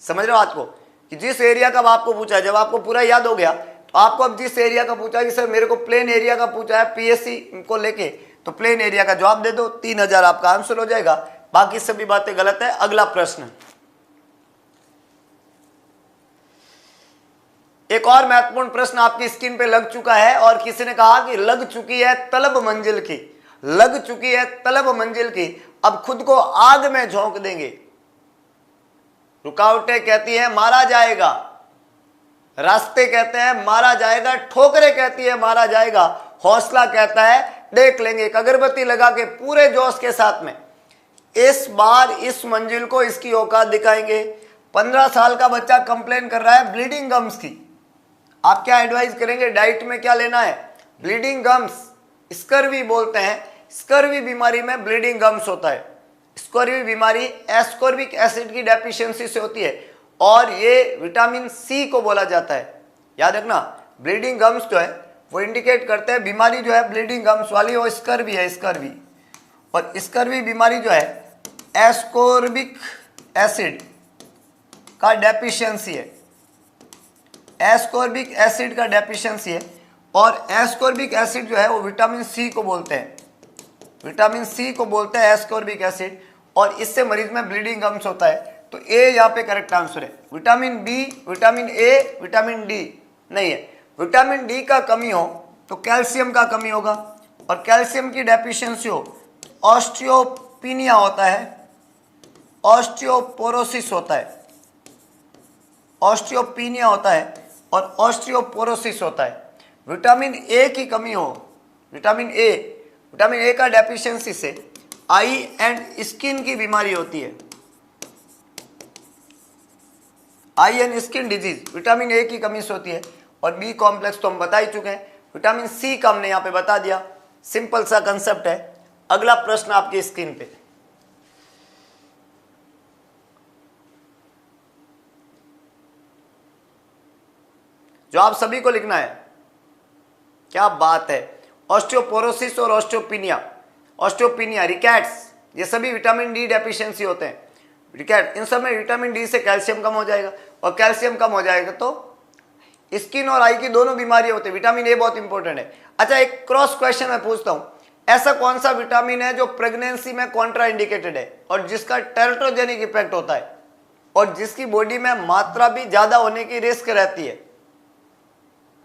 समझ रहे हो आज को, कि जिस एरिया का आपको पूछा है, जब आपको पूरा याद हो गया, तो आपको अब जिस एरिया का पूछा है कि सर मेरे को प्लेन एरिया का पूछा है पीएससी को लेके, तो प्लेन एरिया का जवाब दे दो, 3000 आपका आंसर हो जाएगा। बाकी सभी बातें गलत है। अगला प्रश्न, एक और महत्वपूर्ण प्रश्न आपकी स्क्रीन पे लग चुका है, और किसी ने कहा कि लग चुकी है तलब मंजिल की, लग चुकी है तलब मंजिल की, अब खुद को आग में झोंक देंगे। रुकावटें कहती हैं मारा जाएगा, रास्ते कहते हैं मारा जाएगा, ठोकरें कहती है मारा जाएगा, हौसला कहता है देख लेंगे। एक अगरबत्ती लगा के पूरे जोश के साथ में इस बार इस मंजिल को, इसकी औकात दिखाएंगे। 15 साल का बच्चा कंप्लेन कर रहा है ब्लीडिंग गम्स की, आप क्या एडवाइस करेंगे, डाइट में क्या लेना है। ब्लीडिंग गम्स स्कर्वी बोलते हैं, स्कर्वी बीमारी में ब्लीडिंग गम्स होता है। स्कर्वी बीमारी एस्कॉर्बिक एसिड की डेफिशिएंसी से होती है, और ये विटामिन सी को बोला जाता है। याद रखना, ब्लीडिंग गम्स जो है वो इंडिकेट करते हैं बीमारी जो है ब्लीडिंग गम्स वाली, वो स्कर्वी है, स्कर्वी। और स्कर्वी बीमारी जो है एस्कॉर्बिक एसिड का डेफिशिएंसी है, एस्कॉर्बिक एसिड का डेफिशिएंसी है। और एस्कॉर्बिक एसिड जो है वो विटामिन सी को बोलते हैं, विटामिन सी को बोलते हैं एस्कॉर्बिक एसिड, और इससे मरीज में ब्लीडिंग गम्स होता है। तो ए यहाँ पे करेक्ट आंसर है। Vitamin B, vitamin A, vitamin D नहीं है। विटामिन डी का कमी हो तो कैल्शियम का कमी होगा, और कैल्शियम की डेफिशिएंसी हो ऑस्टियोपिनिया होता है, ऑस्टियोपोरोसिस होता है, ऑस्टियोपिनिया होता है, और ऑस्टियोपोरोसिस होता है। विटामिन ए की कमी हो, विटामिन ए का डेफिशिएंसी से आई एंड स्किन की बीमारी होती है, eye and skin disease vitamin A की कमी से होती है। और बी कॉम्प्लेक्स तो हम बता ही चुके हैं। विटामिन सी का हमने यहां पे बता दिया, सिंपल सा कंसेप्ट है। अगला प्रश्न आपकी स्क्रीन पे, जो आप सभी को लिखना है। क्या बात है, ऑस्टियोपोरोसिस और ऑस्टियोपिनिया, रिकेट्स, ये सभी विटामिन डी डेफिशिएंसी होते हैं। रिकेट, इन सब में विटामिन डी से कैल्शियम कम हो जाएगा, और कैल्शियम कम हो जाएगा तो स्किन और आई की दोनों बीमारी होती है। विटामिन ए बहुत इंपॉर्टेंट है। अच्छा, एक क्रॉस क्वेश्चन मैं पूछता हूं, ऐसा कौन सा विटामिन है जो प्रेगनेंसी में कॉन्ट्रा इंडिकेटेड है, और जिसका टेरेट्रोजेनिक इफेक्ट होता है, और जिसकी बॉडी में मात्रा भी ज्यादा होने की रिस्क रहती है,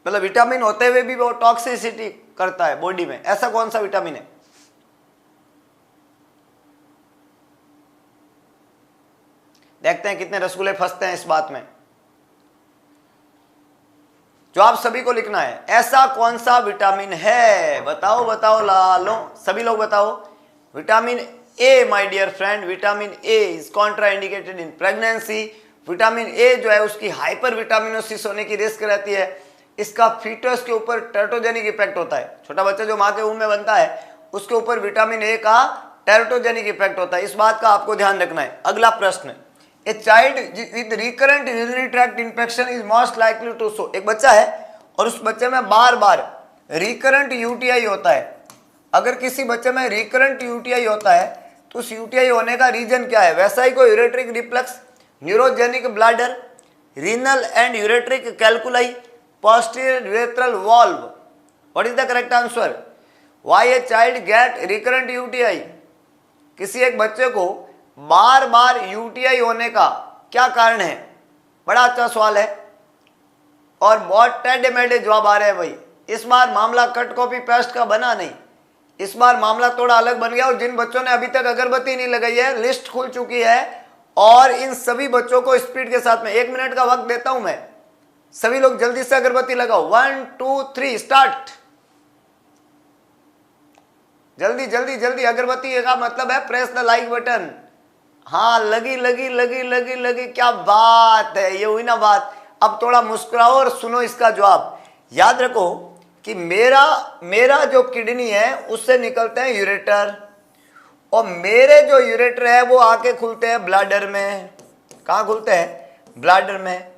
मतलब विटामिन होते हुए भी वो टॉक्सिसिटी करता है बॉडी में, ऐसा कौन सा विटामिन है। देखते हैं कितने रसगुल्ले फंसते हैं इस बात में। जो आप सभी को लिखना है। ऐसा कौन सा विटामिन है, बताओ बताओ लालो, सभी लोग बताओ। Vitamin A my dear friend, vitamin A is contraindicated in pregnancy. Vitamin A जो है उसकी हाइपर विटामिनोसिस होने की रिस्क रहती है। इसका फीटस के ऊपर टेराटोजेनिक इफेक्ट होता है। छोटा बच्चा जो माँ के ऊन में बनता है उसके ऊपर विटामिन ए का टेराटोजेनिक इफेक्ट होता है। इस बात का आपको ध्यान रखना है। अगला प्रश्न, a child with recurrent urinary tract infection is most likely to show. एक बच्चा है और उस बच्चे में बार बार रिकरेंट यूटीआई होता है। अगर किसी बच्चे में रिकरेंट यूटीआई होता है तो उस यूटीआई होने का रीजन क्या है? Vesico ureteric reflux, neurogenic bladder, renal and ureteric calculi, posterior urethral valve. What is the correct answer? Why a child get recurrent UTI? किसी एक बच्चे को बार बार यूटीआई होने का क्या कारण है? बड़ा अच्छा सवाल है और बहुत टेढ़े मेढ़े जवाब आ रहे हैं भाई। इस बार मामला कट कॉपी पेस्ट का बना नहीं, इस बार मामला थोड़ा अलग बन गया। और जिन बच्चों ने अभी तक अगरबत्ती नहीं लगाई है, लिस्ट खुल चुकी है और इन सभी बच्चों को स्पीड के साथ में 1 मिनट का वक्त देता हूं मैं। सभी लोग जल्दी से अगरबत्ती लगाओ। 1 2 3 स्टार्ट। जल्दी जल्दी जल्दी। अगरबत्ती का मतलब है प्रेस द लाइक बटन। हाँ, लगी लगी लगी लगी लगी, क्या बात है, ये हुई ना बात। अब थोड़ा मुस्कुराओ और सुनो इसका जवाब। याद रखो कि मेरा जो किडनी है उससे निकलते हैं यूरेटर और मेरे जो यूरेटर है वो आके खुलते हैं ब्लैडर में। कहाँ खुलते हैं? ब्लैडर में।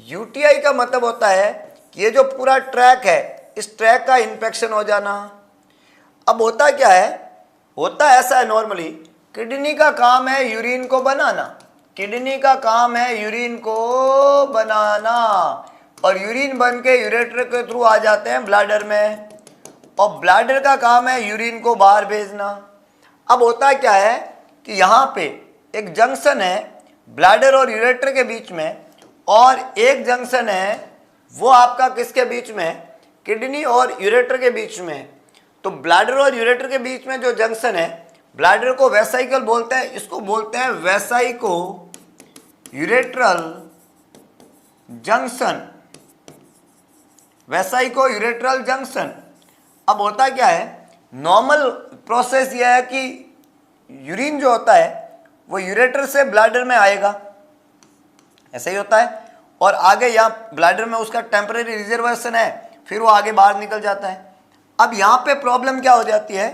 यूटीआई का मतलब होता है कि ये जो पूरा ट्रैक है इस ट्रैक का इन्फेक्शन हो जाना। अब होता क्या है? होता ऐसा है, नॉर्मली किडनी का काम है यूरिन को बनाना। किडनी का काम है यूरिन को बनाना और यूरिन बन के यूरेटर के थ्रू आ जाते हैं ब्लैडर में और ब्लैडर का काम है यूरिन को बाहर भेजना। अब होता क्या है कि यहाँ पे एक जंक्शन है ब्लैडर और यूरेटर के बीच में और एक जंक्शन है वो आपका किसके बीच में? किडनी और यूरेटर के बीच में। तो ब्लैडर और यूरेटर के बीच में जो जंक्शन है, ब्लैडर को वेसाइकल बोलते हैं, इसको बोलते हैं vesico ureteral junction. Vesico ureteral junction. अब होता क्या है? नॉर्मल प्रोसेस यह है कि यूरिन जो होता है वो यूरेटर से ब्लैडर में आएगा, ऐसा ही होता है, और आगे यहाँ ब्लैडर में उसका टेम्परेरी रिजर्वेशन है, फिर वो आगे बाहर निकल जाता है। अब यहाँ पे प्रॉब्लम क्या हो जाती है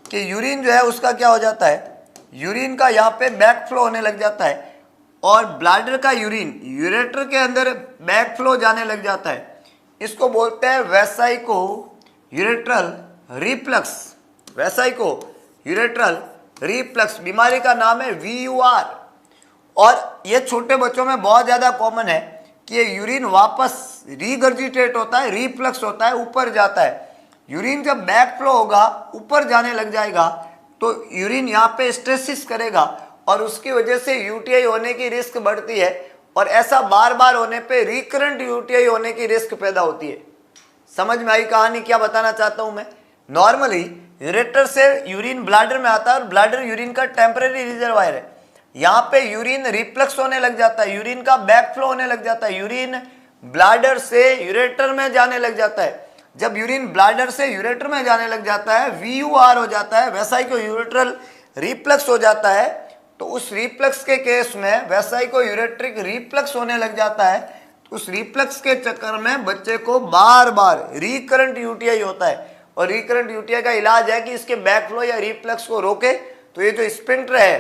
कि यूरिन जो है उसका क्या हो जाता है? यूरिन का यहाँ पे बैक फ्लो होने लग जाता है और ब्लैडर का यूरिन यूरेटर के अंदर बैक फ्लो जाने लग जाता है। इसको बोलते हैं vesico urethral reflux. वेसाइको urethral reflux बीमारी का नाम है VUR। और ये छोटे बच्चों में बहुत ज़्यादा कॉमन है कि ये यूरिन वापस रीगर्जिटेट होता है, रिफ्लक्स होता है, ऊपर जाता है। यूरिन जब बैक फ्लो होगा, ऊपर जाने लग जाएगा तो यूरिन यहाँ पे स्ट्रेसिस करेगा और उसकी वजह से यूटीआई होने की रिस्क बढ़ती है और ऐसा बार बार होने पे रिकरेंट यूटीआई होने की रिस्क पैदा होती है। समझ में आई कहानी? क्या बताना चाहता हूं मैं? नॉर्मली यूरेटर से यूरिन ब्लैडर में आता है और ब्लैडर यूरिन का टेम्परेरी रिजर्वायर है। यहाँ पे यूरिन रिफ्लक्स होने लग जाता है, यूरिन का बैक फ्लो होने लग जाता है, यूरिन ब्लैडर से यूरेटर में जाने लग जाता है। जब यूरिन ब्लैडर से यूरेटर में जाने लग जाता है, VUR हो जाता है, वेसाइको यूरेट्रल रिफ्लक्स हो जाता है, तो उस रिफ्लक्स के केस में वेसाइको यूरेट्रिक रिफ्लक्स होने लग जाता है। तो उस रिफ्लक्स के चक्कर में बच्चे को बार बार रिकरेंट यूटीआई होता है और रिकरेंट यूटीआई का इलाज है कि इसके बैक फ्लो या रिफ्लक्स को रोके। तो ये जो स्पिंटर है,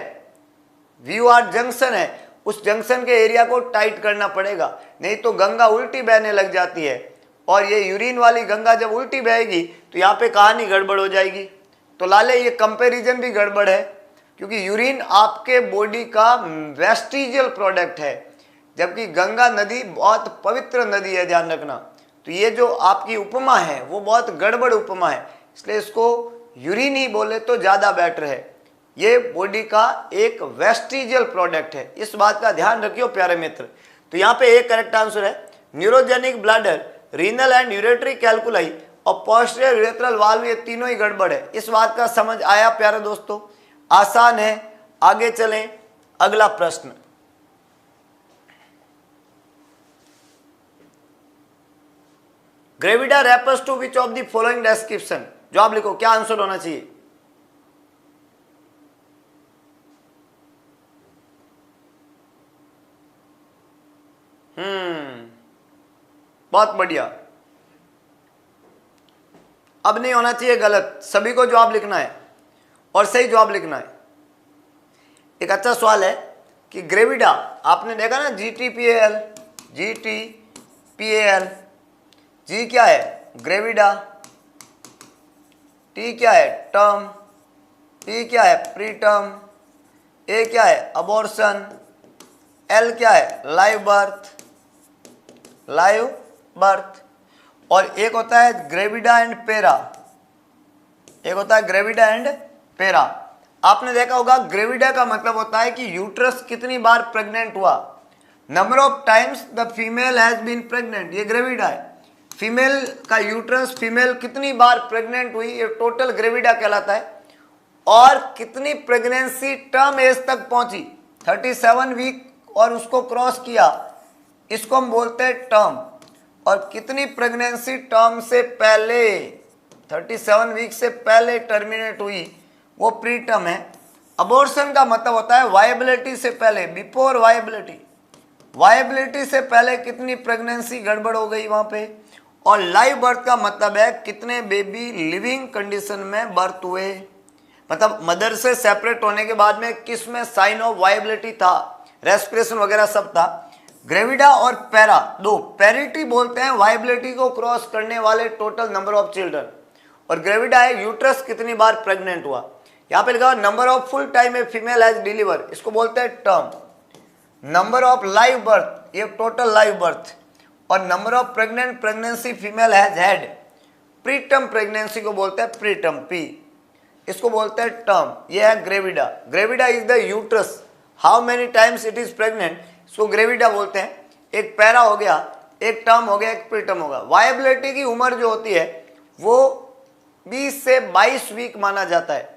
VUR जंक्शन है, उस जंक्शन के एरिया को टाइट करना पड़ेगा, नहीं तो गंगा उल्टी बहने लग जाती है और ये यूरिन वाली गंगा जब उल्टी बहेगी तो यहाँ पे कहानी गड़बड़ हो जाएगी। तो लाले ये कंपैरिजन भी गड़बड़ है क्योंकि यूरिन आपके बॉडी का वेस्टिजियल प्रोडक्ट है जबकि गंगा नदी बहुत पवित्र नदी है, ध्यान रखना। तो ये जो आपकी उपमा है वो बहुत गड़बड़ उपमा है, इसलिए इसको यूरिन ही बोले तो ज़्यादा बेटर है। ये बॉडी का एक वेस्टिजियल प्रोडक्ट है, इस बात का ध्यान रखियो प्यारे मित्र। तो यहाँ पे एक करेक्ट आंसर है neurogenic bladder, renal and ureteric calculi और पोस्टीरियर यूरेथ्रल वाल्व, ये तीनों ही गड़बड़ है। इस बात का समझ आया प्यारे दोस्तों? आसान है। आगे चलें, अगला प्रश्न। Gravida refers to which of the following description, जो आप लिखो क्या आंसर होना चाहिए। बहुत बढ़िया। अब नहीं होना चाहिए गलत, सभी को जवाब लिखना है और सही जवाब लिखना है। एक अच्छा सवाल है कि ग्रेविडा आपने देखा ना, GTPAL, GTPAL, जी क्या है ग्रेविडा, टी क्या है टर्म, पी क्या है प्रीटर्म, ए क्या है अबॉर्शन, एल क्या है लाइव बर्थ, और एक होता है ग्रेविडा एंड पेरा, एक होता है ग्रेविडा एंड पेरा। आपने देखा होगा ग्रेविडा का मतलब होता है कि यूट्रस कितनी बार प्रेग्नेंट हुआ, number of times the female has been pregnant, ये ग्रेविडा है। फीमेल का यूट्रस, फीमेल कितनी बार प्रेग्नेंट हुई, ये टोटल ग्रेविडा कहलाता है। और कितनी प्रेगनेंसी टर्म एज तक पहुंची, 37 वीक और उसको क्रॉस किया, इसको हम बोलते हैं टर्म। और कितनी प्रेगनेंसी टर्म से पहले, 37 वीक से पहले टर्मिनेट हुई, वो प्री टर्म है। अबॉर्शन का मतलब होता है वायबिलिटी से पहले, बिफोर वायबिलिटी, वायबिलिटी से पहले कितनी प्रेगनेंसी गड़बड़ हो गई वहां पे। और लाइव बर्थ का मतलब है कितने बेबी लिविंग कंडीशन में बर्थ हुए, मतलब मदर से सेपरेट होने के बाद में किस में साइन ऑफ वायबिलिटी था, रेस्पिरेशन वगैरह सब था। ग्रेविडा और पैरा दो, पैरिटी बोलते हैं वायबिलिटी को क्रॉस करने वाले टोटल नंबर ऑफ चिल्ड्रन, और ग्रेविडा है यूट्रस कितनी बार प्रेग्नेंट हुआ। यहाँ पे लिखा number of full time a female has deliver, इसको बोलते हैं term. Number of live birth, ये टोटल लाइव बर्थ। और number of pregnancy female has had, preterm pregnancy को बोलते हैं प्रीटर्म, पी, इसको बोलते हैं टर्म। ये है gravida. Gravida is the uterus, how many times it is pregnant, इसको ग्रेविडा बोलते हैं। एक पैरा हो गया, एक टर्म हो गया, एक प्रीटर्म होगा। वायबिलिटी की उम्र जो होती है वो 20 से 22 वीक माना जाता है,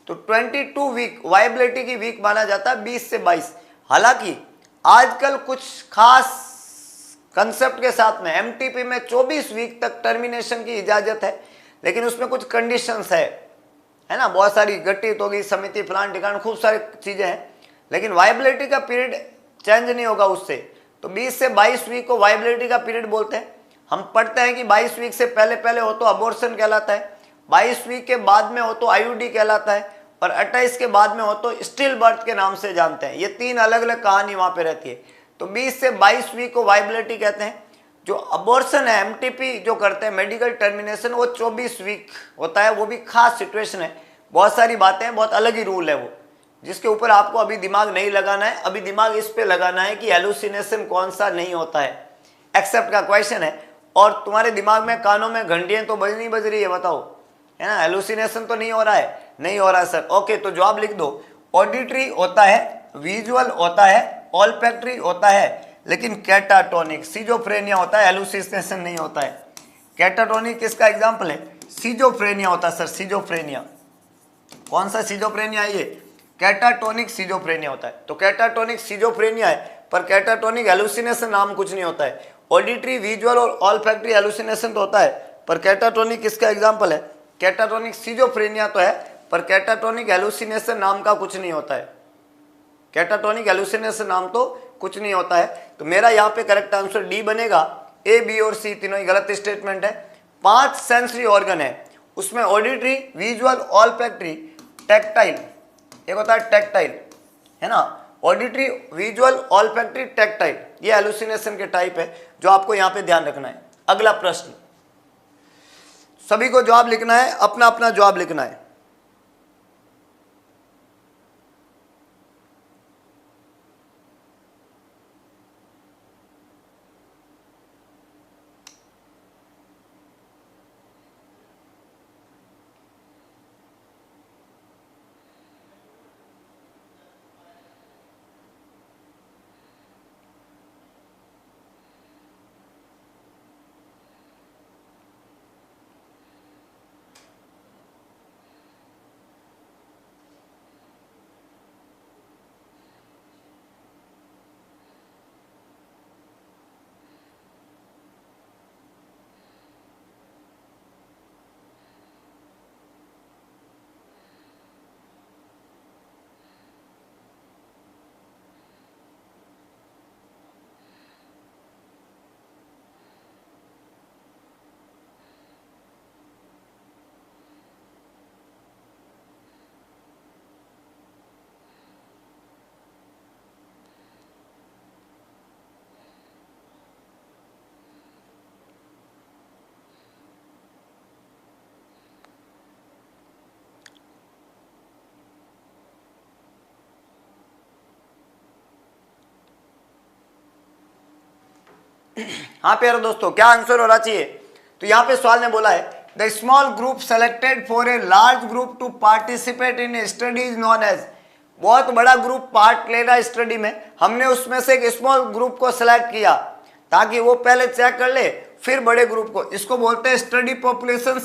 तो 22 वीक वायबिलिटी की वीक माना जाता है, 20 से 22। हालांकि आजकल कुछ खास कंसेप्ट के साथ में एमटीपी में 24 वीक तक टर्मिनेशन की इजाजत है, लेकिन उसमें कुछ कंडीशंस है ना, बहुत सारी गठित होगी समिति, फलान ठिकान, खूब सारी चीजें हैं, लेकिन वायबिलिटी का पीरियड चेंज नहीं होगा उससे। तो 20 से 22 वीक को वायबिलिटी का पीरियड बोलते हैं। हम पढ़ते हैं कि 22 वीक से पहले पहले हो तो अबॉर्शन कहलाता है, 22 वीक के बाद में हो तो आईयूडी कहलाता है, और 28 के बाद में हो तो स्टिल बर्थ के नाम से जानते हैं। ये तीन अलग अलग कहानी वहां पे रहती है। तो 20 से 22 वीक को वायबिलिटी कहते हैं। जो अबॉर्शन है, एमटीपी जो करते हैं मेडिकल टर्मिनेशन, वो 24 वीक होता है, वो भी खास सिचुएशन है। बहुत सारी बातें हैं, बहुत अलग ही रूल है वो, जिसके ऊपर आपको अभी दिमाग नहीं लगाना है। अभी दिमाग इस पे लगाना है कि हेलुसिनेशन कौन सा नहीं होता है, एक्सेप्ट का क्वेश्चन है। और तुम्हारे दिमाग में कानों में घंटियां तो बज नहीं बज रही है, बताओ, है ना, हेलुसिनेशन तो नहीं हो रहा है, नहीं हो रहा है सर, ओके, तो जवाब लिख दो। ऑडिटरी होता है, विजुअल होता है, ऑल्फैक्टरी होता है, लेकिन कैटाटोनिक, सिजोफ्रेनिया होता है, हेलुसिनेशन नहीं होता है। कैटाटोनिक किसका एग्जांपल है, सिजोफ्रेनिया होता है सर, सिजोफ्रेनिया। कौन सा सिजोफ्रेनिया है ये, कैटाटोनिक सिजोफ्रेनिया होता है। तो कैटाटोनिक सिजोफ्रेनिया है, पर कैटाटोनिक हेलुसिनेशन नाम कुछ नहीं होता है। ऑडिटरी, विजुअल और ऑल्फैक्टरी हेलुसिनेशन तो होता है, पर कैटाटोनिक किसका एग्जांपल है, कैटाटोनिक सिजोफ्रेनिया तो है, पर कैटाटोनिक हेलुसिनेशन नाम का कुछ नहीं होता है। कैटाटोनिक हेलुसिनेशन नाम तो कुछ नहीं होता है। तो मेरा यहाँ पे करेक्ट आंसर डी बनेगा। ए, बी और सी तीनों ही गलत स्टेटमेंट है। 5 सेंसरी ऑर्गन है, उसमें ऑडिटरी, विजुअल, ऑल्फैक्टरी, टैक्टाइल, एक होता है टैक्टाइल, है ना, ऑडिटरी, विजुअल, ऑल्फैक्टरी, टैक्टाइल, ये हेलुसिनेशन के टाइप है जो आपको यहाँ पे ध्यान रखना है। अगला प्रश्न, सभी को जवाब लिखना है, अपना अपना जवाब लिखना है। हाँ प्यारे दोस्तों, क्या आंसर होना चाहिए? तो यहाँ पे सवाल ने बोला है the small group selected for a large group to participate in a study is known as. बहुत बड़ा ग्रुप पार्ट लेना स्टडी में, हमने उसमें से एक स्मॉल ग्रुप को सिलेक्ट किया ताकि वो पहले चेक कर ले फिर बड़े ग्रुप को, इसको बोलते हैं स्टडी पॉपुलेशन,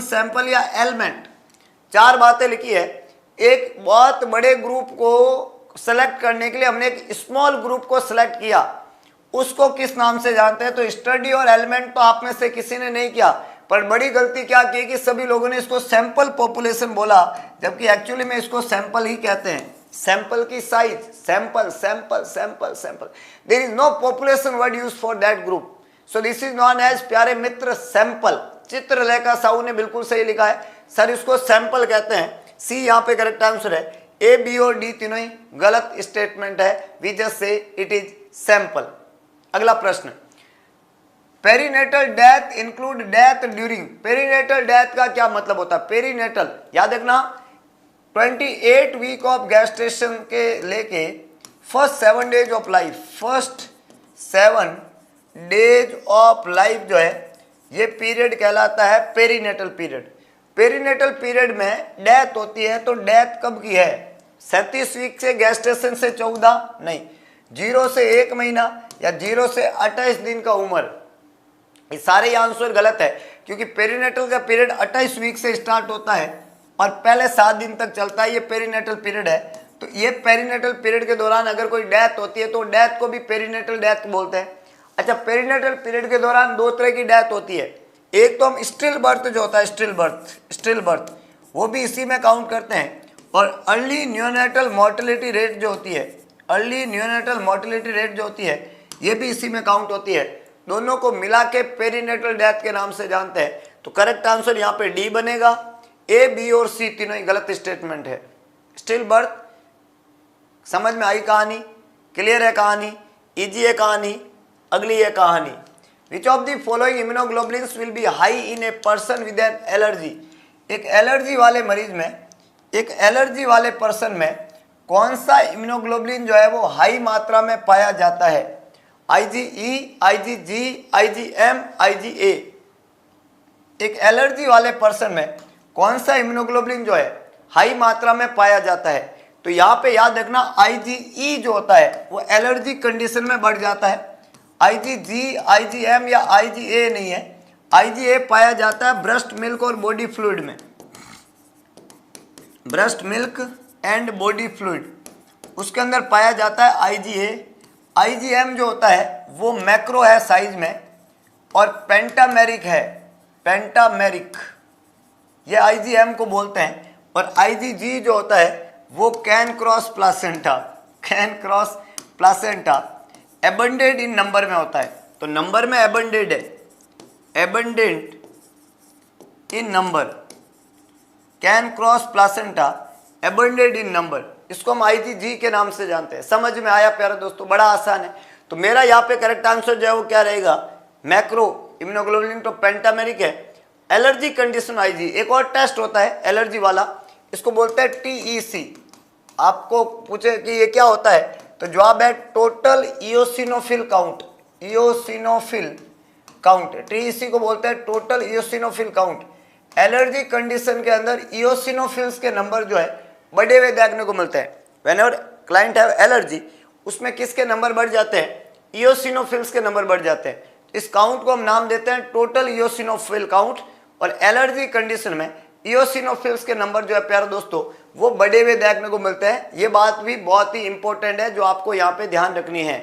सैंपल या एलिमेंट। चार बातें लिखी है। एक बहुत बड़े ग्रुप को सेलेक्ट करने के लिए हमने एक स्मॉल ग्रुप को सिलेक्ट किया, उसको किस नाम से जानते हैं? तो स्टडी और एलिमेंट तो आप में से किसी ने नहीं किया, पर बड़ी गलती क्या की कि सभी लोगों ने इसको सैंपल पॉपुलेशन बोला, जबकि एक्चुअली में इसको सैंपल ही कहते हैं। सैंपल की size, sample. There is no population word use for that group, so this is known as प्यारे मित्र सैंपल। चित्रलेखा साहू ने बिल्कुल सही लिखा है, सर इसको सैंपल कहते हैं। सी यहाँ पे करेक्ट आंसर है। ए, बी और डी तीनों ही गलत स्टेटमेंट है। We just say it is sample. अगला प्रश्न, perinatal death include death during. Perinatal death का क्या मतलब होता है? पेरीनेटल याद रखना 28 वीक ऑफ गेस्टेशन के लेके first 7 days of life, first 7 days of life जो है ये पीरियड कहलाता है पेरीनेटल पीरियड। पेरीनेटल पीरियड में डेथ होती है, तो डेथ कब की है? 37 वीक से गेस्टेशन से 14 नहीं, 0 से 1 महीना या 0 से 28 दिन का उम्र। ये सारे आंसर गलत है, क्योंकि पेरीनेटल का पीरियड 28 वीक से स्टार्ट होता है और पहले 7 दिन तक चलता है। ये पेरीनेटल पीरियड है। तो ये पेरीनेटल पीरियड के दौरान अगर कोई डेथ होती है तो डेथ को भी पेरीनेटल डेथ बोलते हैं। अच्छा, पेरीनेटल पीरियड के दौरान 2 तरह की डेथ होती है। एक तो हम स्टिल बर्थ जो होता है, स्टिल बर्थ वो भी इसी में काउंट करते हैं, और अर्ली न्यूनेटल मोर्टेलिटी रेट जो होती है, अर्ली न्यूनेटल मोर्टेलिटी रेट जो होती है ये भी इसी में काउंट होती है। दोनों को मिला के पेरीनेटल डेथ के नाम से जानते हैं। तो करेक्ट आंसर यहाँ पे डी बनेगा। ए, बी और सी तीनों ही गलत स्टेटमेंट है। स्टिल बर्थ समझ में आई कहानी? क्लियर है कहानी? इजी है कहानी? अगली है कहानी, which of the following immunoglobulins will be high in a person with an allergy. एक एलर्जी वाले मरीज में, एक एलर्जी वाले पर्सन में कौन सा इम्यूनोग्लोबुलिन जो है वो हाई मात्रा में पाया जाता है? IgE, IgG, IgM, IgA। एक एलर्जी वाले पर्सन में कौन सा इम्यूनोग्लोबुलिन जो है हाई मात्रा में पाया जाता है? तो यहाँ पे याद रखना IgE जो होता है वो एलर्जी कंडीशन में बढ़ जाता है। IgG, IgM या IgA नहीं है। IgA पाया जाता है ब्रेस्ट मिल्क और बॉडी फ्लूइड में, breast milk and body fluid, उसके अंदर पाया जाता है IgA। IgM जो होता है वो मैक्रो है साइज में और पेंटामेरिक है, पेंटामेरिक, ये IgM को बोलते हैं। और IgG जो होता है वो can cross placenta, can cross placenta, abundant in number में होता है। तो नंबर में एबंडेंट है, abundant in number, can cross placenta, abundant in number, इसको हम IgG के नाम से जानते हैं। समझ में आया प्यारे दोस्तों? बड़ा आसान है। तो मेरा यहाँ पे करेक्ट आंसर जो है वो क्या रहेगा? मैक्रो इम्यूनोग्लोबुलिन तो पेंटामेरिक है। एलर्जी कंडीशन IG, एक और टेस्ट होता है एलर्जी वाला, इसको बोलते हैं TEC। आपको पूछे कि ये क्या होता है, तो जवाब है total eosinophil count, eosinophil count. TEC को बोलते हैं total eosinophil count. Allergy condition के अंदर इओसिनोफिल्स के नंबर जो है बढ़े हुए देखने को मिलते हैं। व्हेनेवर क्लाइंट हैव एलर्जी, उसमें किसके नंबर बढ़ जाते हैं? इओसिनोफिल्स के नंबर बढ़ जाते हैं। इस काउंट को हम नाम देते हैं टोटल इओसिनोफिल काउंट। और एलर्जी कंडीशन में इओसिनोफिल्स के नंबर जो है प्यारे दोस्तों वो बढ़े हुए देखने को मिलते हैं। ये बात भी बहुत ही इंपॉर्टेंट है जो आपको यहाँ पे ध्यान रखनी है,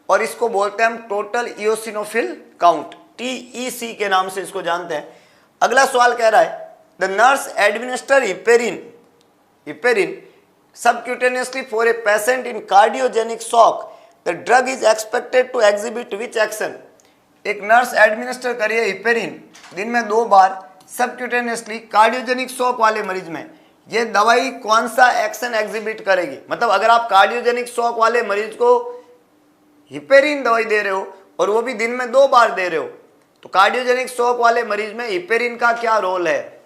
और इसको बोलते हैं हम टोटल इओसिनोफिल काउंट, TEC के नाम से इसको जानते हैं। अगला सवाल कह रहा है the nurse administer heparin, heparin subcutaneously for a patient in cardiogenic shock, the drug is expected to exhibit which action? एक नर्स एडमिनिस्टर करिए हिपेरिन दिन में 2 बार सबक्यूटेनियसली कार्डियोजेनिक शॉक वाले मरीज में, ये दवाई कौन सा एक्शन एग्जिबिट करेगी? मतलब अगर आप कार्डियोजेनिक शॉक वाले मरीज को हिपेरिन दवाई दे रहे हो और वो भी दिन में 2 बार दे रहे हो, तो कार्डियोजेनिक शॉक वाले मरीज में हिपेरिन का क्या रोल है?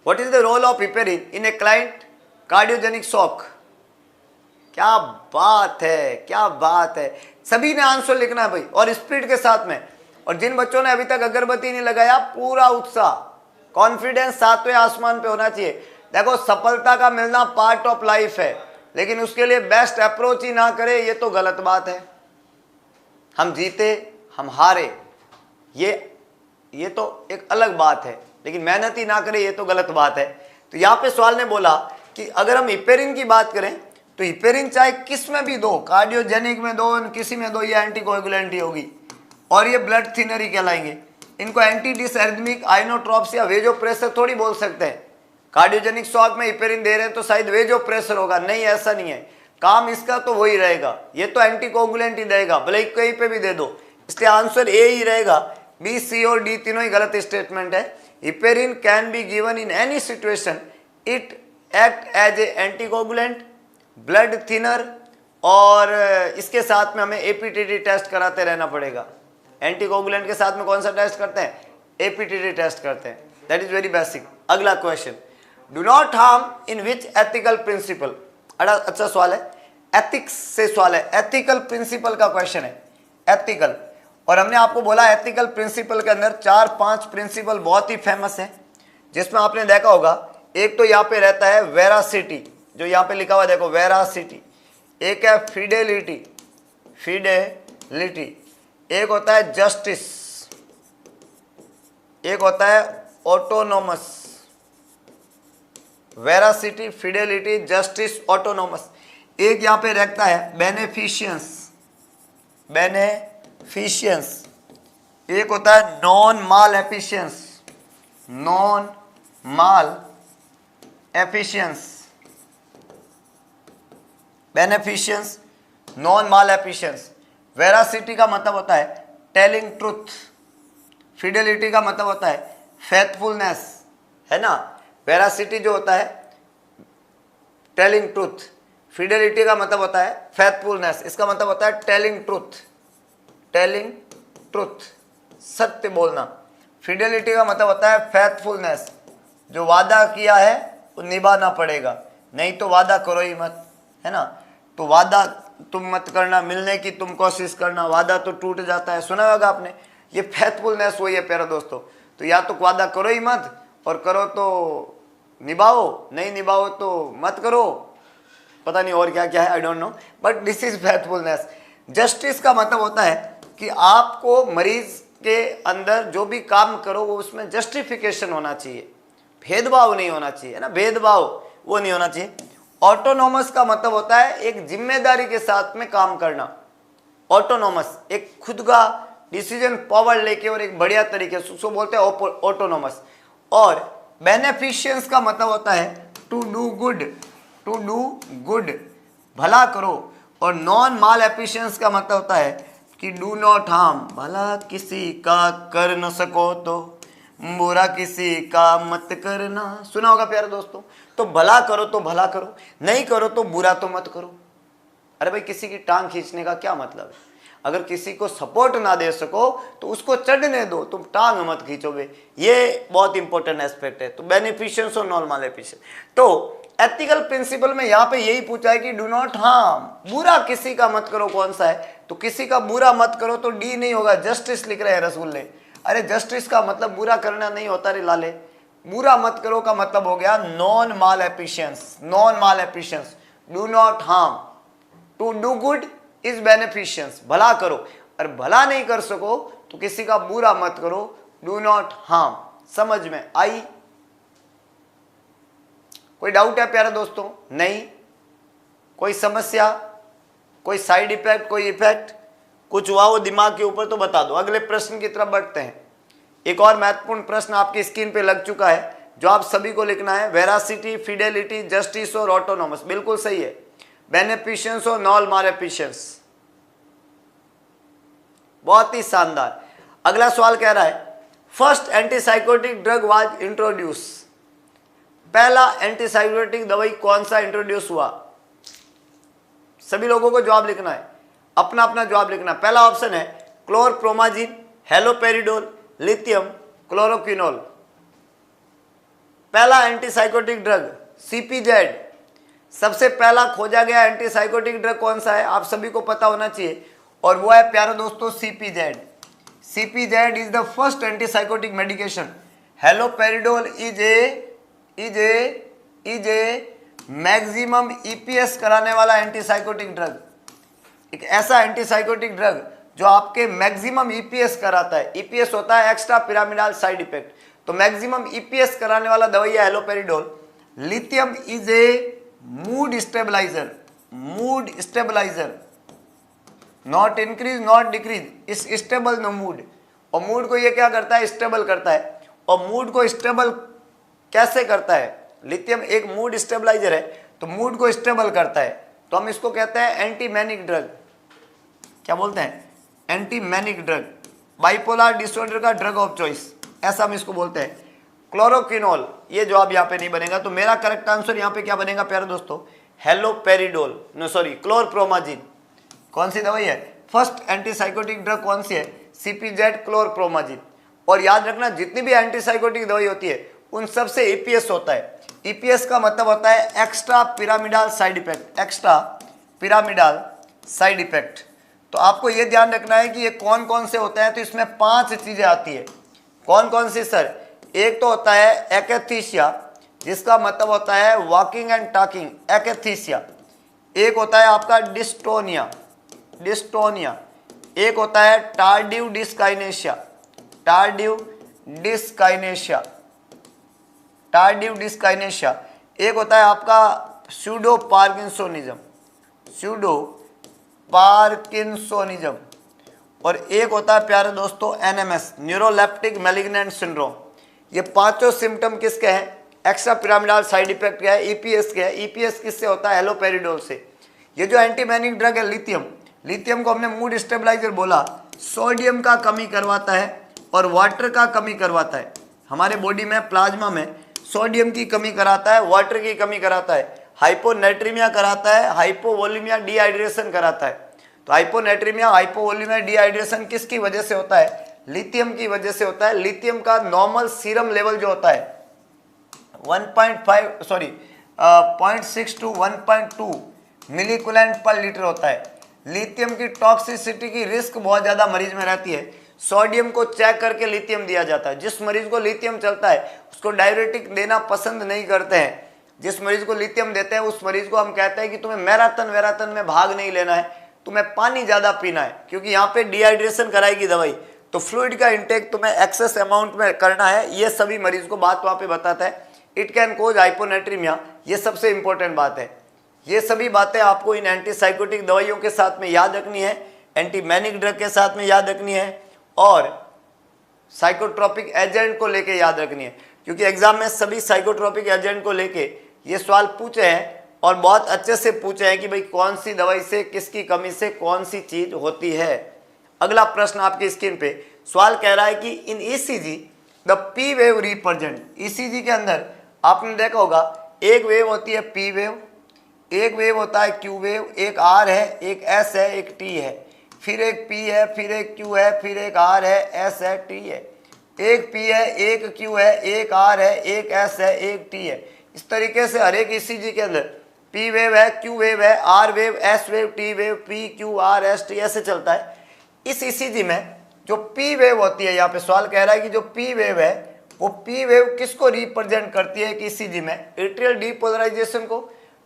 What is the role of heparin in a client cardiogenic shock? क्या बात है, क्या बात है। सभी ने आंसर लिखना है भाई, और स्पीड के साथ में। और जिन बच्चों ने अभी तक अगरबत्ती नहीं लगाया, पूरा उत्साह, कॉन्फिडेंस सातवें आसमान पे होना चाहिए। देखो, सफलता का मिलना पार्ट ऑफ लाइफ है, लेकिन उसके लिए बेस्ट अप्रोच ही ना करे, ये तो गलत बात है। हम जीते, हम हारे, ये तो एक अलग बात है, लेकिन मेहनत ही ना करे, ये तो गलत बात है। तो यहाँ पे सवाल ने बोला कि अगर हम हिपेरिन की बात करें तो हिपेरिन चाहे किस में भी दो, कार्डियोजेनिक में दो, किसी में दो, ये एंटीकोएगुलेंट ही होगी और ये ब्लड थिनर ही कहलाएंगे। इनको एंटी डिसएरिथमिक, आइनोट्रॉप्स या वेजो प्रेशर थोड़ी बोल सकते हैं। कार्डियोजेनिक शॉक में हिपेरिन दे रहे हैं तो शायद वेजो प्रेशर होगा, नहीं, ऐसा नहीं है। काम इसका तो वही रहेगा, ये तो एंटीकोएगुलेंट ही देगा, भले ही कहीं पे भी दे दो। इसलिए आंसर ए ही रहेगा। बी, सी और डी तीनों ही गलत स्टेटमेंट है। Heparin can be given in any situation, it act as a anticoagulant, blood thinner, और इसके साथ में हमें एपीटीटी टेस्ट कराते रहना पड़ेगा। एंटीकोएगुलेंट के साथ में कौन सा टेस्ट करते हैं? एपीटीटी टेस्ट करते हैं। That is very basic. अगला question, do not harm in which ethical principle. अच्छा सवाल है, एथिक्स से सवाल है, एथिकल प्रिंसिपल का क्वेश्चन है, एथिकल। और हमने आपको बोला एथिकल प्रिंसिपल के अंदर 4-5 प्रिंसिपल बहुत ही फेमस है, जिसमें आपने देखा होगा, एक तो यहाँ पे रहता है वेरासिटी, जो यहाँ पे लिखा हुआ देखो, वेरासिटी। एक है फिडेलिटी, फिडेलिटी। एक होता है जस्टिस, एक होता है autonomous. Veracity, Fidelity, justice, autonomous. एक यहां पे रखता है बेनेफिशियंस, बेनेफिशियंस। एक होता है नॉन माल एफिशियंस, नॉन माल एफिशियंस, बेनेफिशियंस, नॉन माल एफिशियंस। वेरासिटी का मतलब होता है टेलिंग ट्रूथ, फिडेलिटी का मतलब होता है फेथफुलनेस, है ना। वेरासिटी जो होता है टेलिंग ट्रूथ, फिडेलिटी का मतलब होता है फेथफुलनेस, इसका मतलब होता है टेलिंग ट्रूथ, टेलिंग ट्रूथ, सत्य बोलना। फिडेलिटी का मतलब होता है फेथफुलनेस, जो वादा किया है वो निभाना पड़ेगा, नहीं तो वादा करो ही मत, है ना। तो वादा तुम मत करना, मिलने की तुम कोशिश करना, वादा तो टूट जाता है, सुना होगा आपने। ये फेथफुलनेस वही है प्यारे दोस्तों। तो या तो वादा करो ही मत, और करो तो निभाओ, नहीं निभाओ तो मत करो, पता नहीं और क्या क्या है, I don't know, but this is faithfulness. Justice का मतलब होता है कि आपको मरीज के अंदर जो भी काम करो वो उसमें जस्टिफिकेशन होना चाहिए, भेदभाव नहीं होना चाहिए, है ना, भेदभाव वो नहीं होना चाहिए। ऑटोनोमस का मतलब होता है एक जिम्मेदारी के साथ में काम करना। ऑटोनोमस एक खुद का डिसीजन पावर लेके और एक बढ़िया तरीके से, उसको बोलते हैं ऑटोनोमस। और बेनेफिशियंस का मतलब होता है to do good, to do good, भला करो। और नॉन माल एफिशिएंस का मतलब होता है कि डू नॉट हार्म, भला किसी का कर न सको तो बुरा किसी का मत करना, सुना होगा प्यारे दोस्तों। तो भला करो तो भला करो, नहीं करो तो बुरा तो मत करो। अरे भाई, किसी की टांग खींचने का क्या मतलब है? अगर किसी को सपोर्ट ना दे सको तो उसको चढ़ने दो, तुम टांग मत खींचोगे। ये बहुत इंपॉर्टेंट एस्पेक्ट है। तो बेनिफिशियंस और नॉन मालेफिशिएंस। तो एथिकल प्रिंसिपल में यहाँ पे यही पूछा है कि डू नॉट हार्म, बुरा किसी का मत करो। कौन सा है? तो किसी का बुरा मत करो तो डी नहीं होगा, जस्टिस लिख रहे हैं रसूल ने। अरे जस्टिस का मतलब बुरा करना नहीं होता रे लाले। बुरा मत करो का मतलब हो गया non maleficence, non maleficence. Do not harm, to do good is beneficence, भला करो। और भला नहीं कर सको तो किसी का बुरा मत करो, डू नॉट हार्म। समझ में आई? कोई डाउट है प्यारे दोस्तों? नहीं? कोई समस्या, कोई साइड इफेक्ट, कोई इफेक्ट, कुछ हुआ वो दिमाग के ऊपर तो बता दो। अगले प्रश्न की तरफ बढ़ते हैं। एक और महत्वपूर्ण प्रश्न आपकी स्क्रीन पे लग चुका है जो आप सभी को लिखना है। वेरासिटी, फिडेलिटी, जस्टिस और ऑटोनोमस, बिल्कुल सही है। बेनिफिशियंस और नॉन मालेफिशिएंस, बहुत ही शानदार। अगला सवाल कह रहा है first antipsychotic drug was introduce. पहला एंटीसाइकोटिक दवाई कौन सा इंट्रोड्यूस हुआ? सभी लोगों को जवाब लिखना है, अपना अपना जवाब लिखना। पहला ऑप्शन है क्लोरप्रोमाजिन, हेलोपेरिडोल, लिथियम, क्लोरोक्विनोल। पहला एंटीसाइकोटिक ड्रग CPZ, सबसे पहला खोजा गया एंटीसाइकोटिक ड्रग कौन सा है, आप सभी को पता होना चाहिए, और वो है प्यारे दोस्तों CPZ। CPZ is the first antipsychotic medication. Haloperidol is a maximum EPS कराने वाला एंटीसाइकोटिक ड्रग, एक ऐसा एंटीसाइकोटिक ड्रग जो आपके मैक्सिमम EPS कराता है। EPS होता है एक्स्ट्रा पिरामिडल साइड इफेक्ट, तो मैक्सिमम EPS कराने वाला दवाई है haloperidol. Lithium is a mood stabilizer, not increase not decrease, is stable no mood, और मूड को ये क्या करता है, स्टेबल करता है। और मूड को स्टेबल कैसे करता है, लिथियम एक मूड स्टेबलाइजर है, तो मूड को स्टेबल करता है, तो हम इसको कहते हैं एंटी मैनिक ड्रग। क्या बोलते हैं, anti manic drug, bipolar disorder का ड्रग ऑफ चॉइस, ऐसा हम इसको बोलते हैं। क्लोरोक्विनोल, ये जवाब यहाँ पे नहीं बनेगा, तो मेरा करेक्ट आंसर यहाँ पे क्या बनेगा प्यारे दोस्तों, हेलोपेरिडोल, नो सॉरी क्लोरप्रोमाजिन। कौन सी दवाई है, फर्स्ट एंटीसाइकोटिक ड्रग कौन सी है, CPZ क्लोरप्रोमाजिन। और याद रखना जितनी भी एंटीसाइकोटिक दवाई होती है उन सब से EPS होता है। EPS का मतलब होता है extra pyramidal side effect, extra pyramidal side effect. तो आपको ये ध्यान रखना है कि ये कौन कौन से होते हैं, तो इसमें 5 चीजें आती है। कौन कौन सी सर, एक तो होता है एकैस्थीसिया, जिसका मतलब होता है वॉकिंग एंड टॉकिंग, एकैस्थीसिया। एक होता है आपका डिस्टोनिया, एक होता है टार्डिव डिस्काइनेशिया, एक होता है आपका स्यूडो पार्किंसोनिज्म, और एक होता है प्यारे दोस्तों NMS, न्यूरोलेप्टिक मैलिग्नेंट सिंड्रोम। ये पांचों सिम्टम किसके हैं, एक्स्ट्रा पिरामिडल साइड इफेक्ट क्या है, EPS के है। EPS किससे होता है, हेलोपेरिडोल से। ये जो एंटीमैनिक ड्रग है लिथियम को हमने मूड स्टेबलाइजर बोला, सोडियम का कमी करवाता है और वाटर का कमी करवाता है। हमारे बॉडी में प्लाज्मा में सोडियम की कमी कराता है, वाटर की कमी कराता है, हाइपोनेट्रीमिया कराता है, हाइपोवोलीमिया डिहाइड्रेशन कराता है। तो हाइपोनेट्रीमिया हाइपोवोलीमिया डिहाइड्रेशन किसकी वजह से होता है, लिथियम की वजह से होता है। लिथियम का नॉर्मल सीरम लेवल जो होता है 0.6 to 1.2 मिलीकुलेंट पर लीटर होता है। लिथियम की टॉक्सिसिटी की रिस्क बहुत ज़्यादा मरीज में रहती है। सोडियम को चेक करके लिथियम दिया जाता है। जिस मरीज को लिथियम चलता है उसको डायरेटिक देना पसंद नहीं करते हैं। जिस मरीज को लिथियम देते हैं उस मरीज को हम कहते हैं कि तुम्हें मैराथन में भाग नहीं लेना है, तुम्हें पानी ज़्यादा पीना है, क्योंकि यहाँ पे डिहाइड्रेशन कराएगी दवाई। तो फ्लूइड का इंटेक तुम्हें एक्सेस अमाउंट में करना है, ये सभी मरीज को बात वहाँ पे बताता है। इट कैन कोज हाइपोनेट्रीमिया, ये सबसे इंपॉर्टेंट बात है। ये सभी बातें आपको इन एंटीसाइकोटिक दवाइयों के साथ में याद रखनी है, एंटीमैनिक ड्रग के साथ में याद रखनी है, और साइकोट्रोपिक एजेंट को लेके याद रखनी है, क्योंकि एग्जाम में सभी साइकोट्रोपिक एजेंट को लेके ये सवाल पूछे हैं और बहुत अच्छे से पूछे हैं कि भाई कौन सी दवाई से किसकी कमी से कौन सी चीज होती है। अगला प्रश्न आपकी स्क्रीन पे सवाल कह रहा है कि इन ECG the P wave represent. ECG के अंदर आपने देखा होगा एक वेव होती है P वेव, एक वेव होता है Q वेव, एक R है, एक S है, एक T है, फिर एक P है, फिर एक Q है, फिर एक R है, S है, T है, एक P है, एक Q है, एक R है, एक S है, एक T है। इस तरीके से हर एक ECG के अंदर P वेव है, Q वेव है, R wave, S wave, T wave, P Q R S T ऐसे चलता है। इस ECG में जो P वेव होती है, यहाँ पे सवाल कह रहा है कि जो P वेव है वो P वेव किसको रिप्रेजेंट करती है कि ECG में, एट्रियल डीपोलराइजेशन को,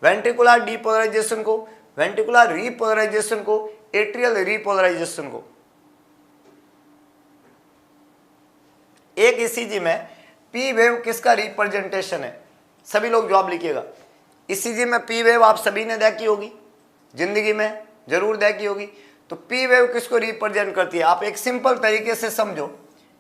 वेंट्रिकुलर डीपोलराइजेशन को, वेंट्रिकुलर रीपोलराइजेशन को, एट्रियल रीपोलराइजेशन को। एक ECG में P वेव किसका रिप्रेजेंटेशन है, सभी लोग जवाब लिखिएगा। ECG में P वेव आप सभी ने देखी होगी, जिंदगी में जरूर देखी होगी। तो P वेव किसको रिप्रेजेंट करती है, आप एक सिंपल तरीके से समझो।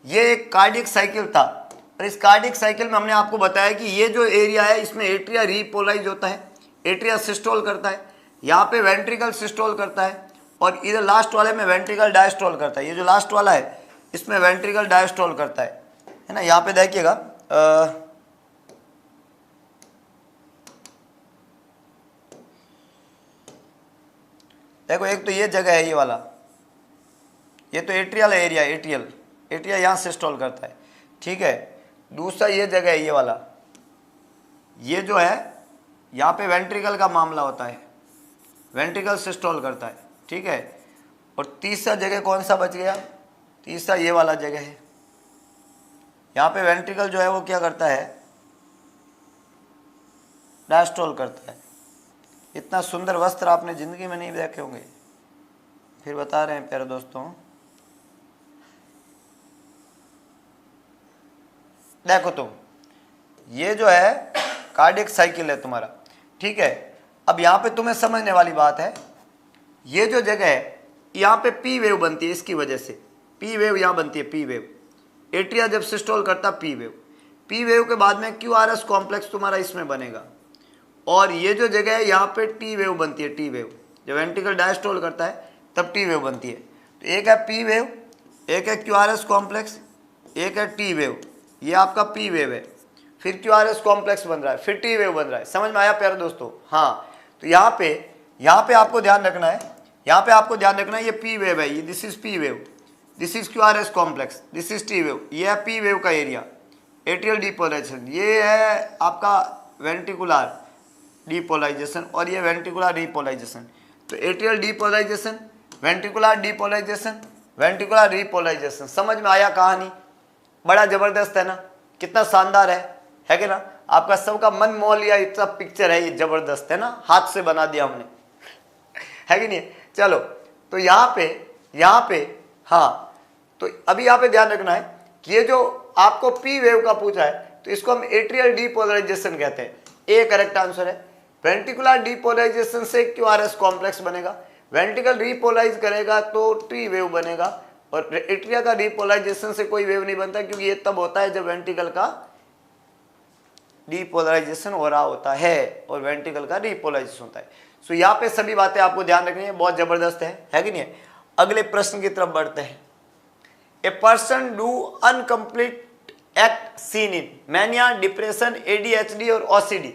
ये एक कार्डियक साइकिल था और इस कार्डियक साइकिल में हमने आपको बताया कि ये जो एरिया है इसमें एट्रिया रीपोलराइज होता है, एट्रिया सिस्टोल करता है, यहाँ पे वेंट्रिकल सिस्टोल करता है, और इधर लास्ट वाले में वेंट्रिकल डायस्टोल करता है। ये जो लास्ट वाला है इसमें वेंट्रिकल डायस्टोल करता है ना। यहाँ पे देखिएगा देखो, एक तो ये जगह है, ये वाला, ये तो एट्रियल एरिया, एट्रिया यहाँ सिस्टोल करता है, ठीक है। दूसरा ये जगह है, ये वाला, ये जो है यहाँ पे वेंट्रिकल का मामला होता है, वेंट्रिकल सिस्टोल करता है, ठीक है। और तीसरा जगह कौन सा बच गया, तीसरा ये वाला जगह है, यहाँ पे वेंट्रिकल जो है वो क्या करता है, डायस्टोल करता है। इतना सुंदर वस्त्र आपने जिंदगी में नहीं देखे होंगे, फिर बता रहे हैं प्यारे दोस्तों। देखो तुम, ये जो है कार्डियक साइकिल है तुम्हारा, ठीक है। अब यहाँ पे तुम्हें समझने वाली बात है, ये जो जगह है यहाँ पे पी वेव बनती है, इसकी वजह से पी वेव यहाँ बनती है, पी वेव। एट्रिया जब सिस्टोल करता पी वेव, पी वेव के बाद में क्यू आर एस कॉम्प्लेक्स तुम्हारा इसमें बनेगा, और ये जो जगह है यहाँ पे टी वेव बनती है, टी वेव। जब वेंट्रिकल डायस्टोल करता है तब टी वेव बनती है। तो एक है पी वेव, एक है क्यू आर एस कॉम्प्लेक्स, एक है टी वेव। ये आपका पी वेव है, फिर क्यू आर एस कॉम्प्लेक्स बन रहा है, फिर टी वेव बन रहा है। समझ में आया प्यारे दोस्तों? हाँ। तो यहाँ पे आपको ध्यान रखना है, यहाँ पे आपको ध्यान रखना है, ये पी वेव है, ये this is P wave, this is Q R S complex, this is T wave. ये है पी वेव का एरिया, एट्रियल डीपोलराइजेशन। ये है आपका वेंट्रिकुलर डीपोलराइजेशन, और ये वेंट्रिकुलर रिपोलराइजेशन। तो atrial depolarization, ventricular depolarization, ventricular repolarization. समझ में आया कहानी? बड़ा जबरदस्त है ना, कितना शानदार है कि ना? आपका सबका मन मोह लिया, इतना पिक्चर है, ये जबरदस्त है ना, हाथ से बना दिया हमने, है कि नहीं? चलो, तो यहाँ पे हाँ, तो अभी यहाँ पे ध्यान रखना है कि ये जो आपको पी वेव का पूछा है, तो इसको हम एट्रियल डीपोलराइजेशन कहते हैं। ए करेक्ट आंसर है। वेंट्रिकुलर डीपोलराइजेशन से क्यू आर एस कॉम्प्लेक्स बनेगा, वेंट्रिकल रिपोलराइज करेगा तो टी वेव बनेगा, और एट्रिया का रिपोलराइजेशन से कोई वेव नहीं बनता, क्योंकि ये तब होता है जब वेंट्रिकल का डीपोलराइजेशन हो रहा होता है और वेंट्रिकल का रिपोलराइजेशन होता है। सो यहाँ पे सभी बातें आपको ध्यान रखनी है, बहुत जबरदस्त है कि नहीं है? अगले प्रश्न की तरफ बढ़ते हैं। A person do uncomplete act seen in mania, depression, ADHD और ओसीडी।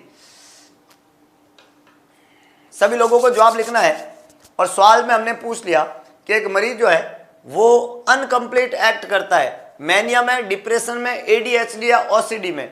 सभी लोगों को जवाब लिखना है, और सवाल में हमने पूछ लिया कि एक मरीज जो है वो अनकंप्लीट एक्ट करता है मैनिया में, डिप्रेशन में, एडीएचडी या ओसीडी में।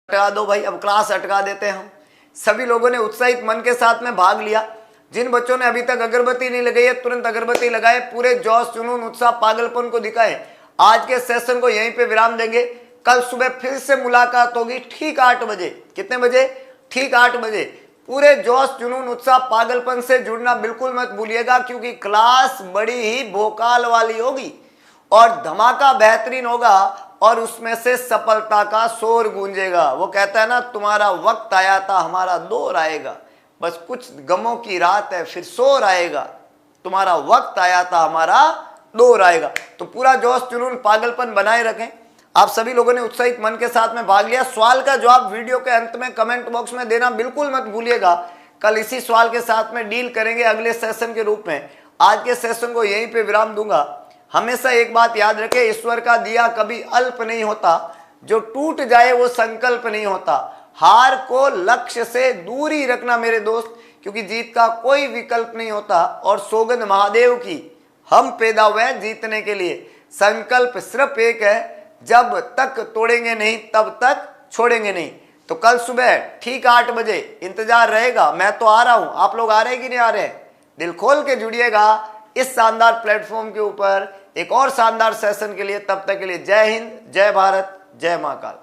अटका दो भाई, अब क्लास अटका देते हैं हम। सभी लोगों ने उत्साहित मन के साथ में भाग लिया। जिन बच्चों ने अभी तक अगरबत्ती नहीं लगाई है, तुरंत अगरबत्ती लगाए, पूरे जोश, जुनून, उत्साह, पागलपन को दिखाए। आज के सेशन को यहीं पे विराम देंगे। कल सुबह फिर से मुलाकात होगी ठीक 8 बजे। कितने बजे? ठीक 8 बजे। पूरे जोश, जुनून, उत्साह, पागलपन से जुड़ना बिल्कुल मत भूलिएगा, क्योंकि क्लास बड़ी ही भोकाल वाली होगी और धमाका बेहतरीन होगा, और उसमें से सफलता का शोर गूंजेगा। वो कहता है ना, तुम्हारा वक्त आया था, हमारा दौर आएगा। बस कुछ गमों की रात है, फिर शोर आएगा। तुम्हारा वक्त आया था, हमारा दौर आएगा। तो पूरा जोश, जुनून, पागलपन बनाए रखें। आप सभी लोगों ने उत्साहित मन के साथ में भाग लिया। सवाल का जवाब वीडियो के अंत में कमेंट बॉक्स में देना बिल्कुल मत भूलिएगा। कल इसी सवाल के साथ में डील करेंगे अगले सेशन के रूप में। आज के सेशन को यहीं पे विराम दूंगा। हमेशा एक बात याद रखें, ईश्वर का दिया कभी अल्प नहीं होता, जो टूट जाए वो संकल्प नहीं होता। हार को लक्ष्य से दूर ही रखना मेरे दोस्त, क्योंकि जीत का कोई विकल्प नहीं होता। और सौगंध महादेव की, हम पैदा हुए जीतने के लिए। संकल्प सिर्फ एक है, जब तक तोड़ेंगे नहीं तब तक छोड़ेंगे नहीं। तो कल सुबह ठीक 8 बजे इंतजार रहेगा। मैं तो आ रहा हूं, आप लोग आ रहे हैं कि नहीं आ रहे? दिल खोल के जुड़िएगा इस शानदार प्लेटफॉर्म के ऊपर एक और शानदार सेशन के लिए। तब तक के लिए जय हिंद, जय भारत, जय महाकाल।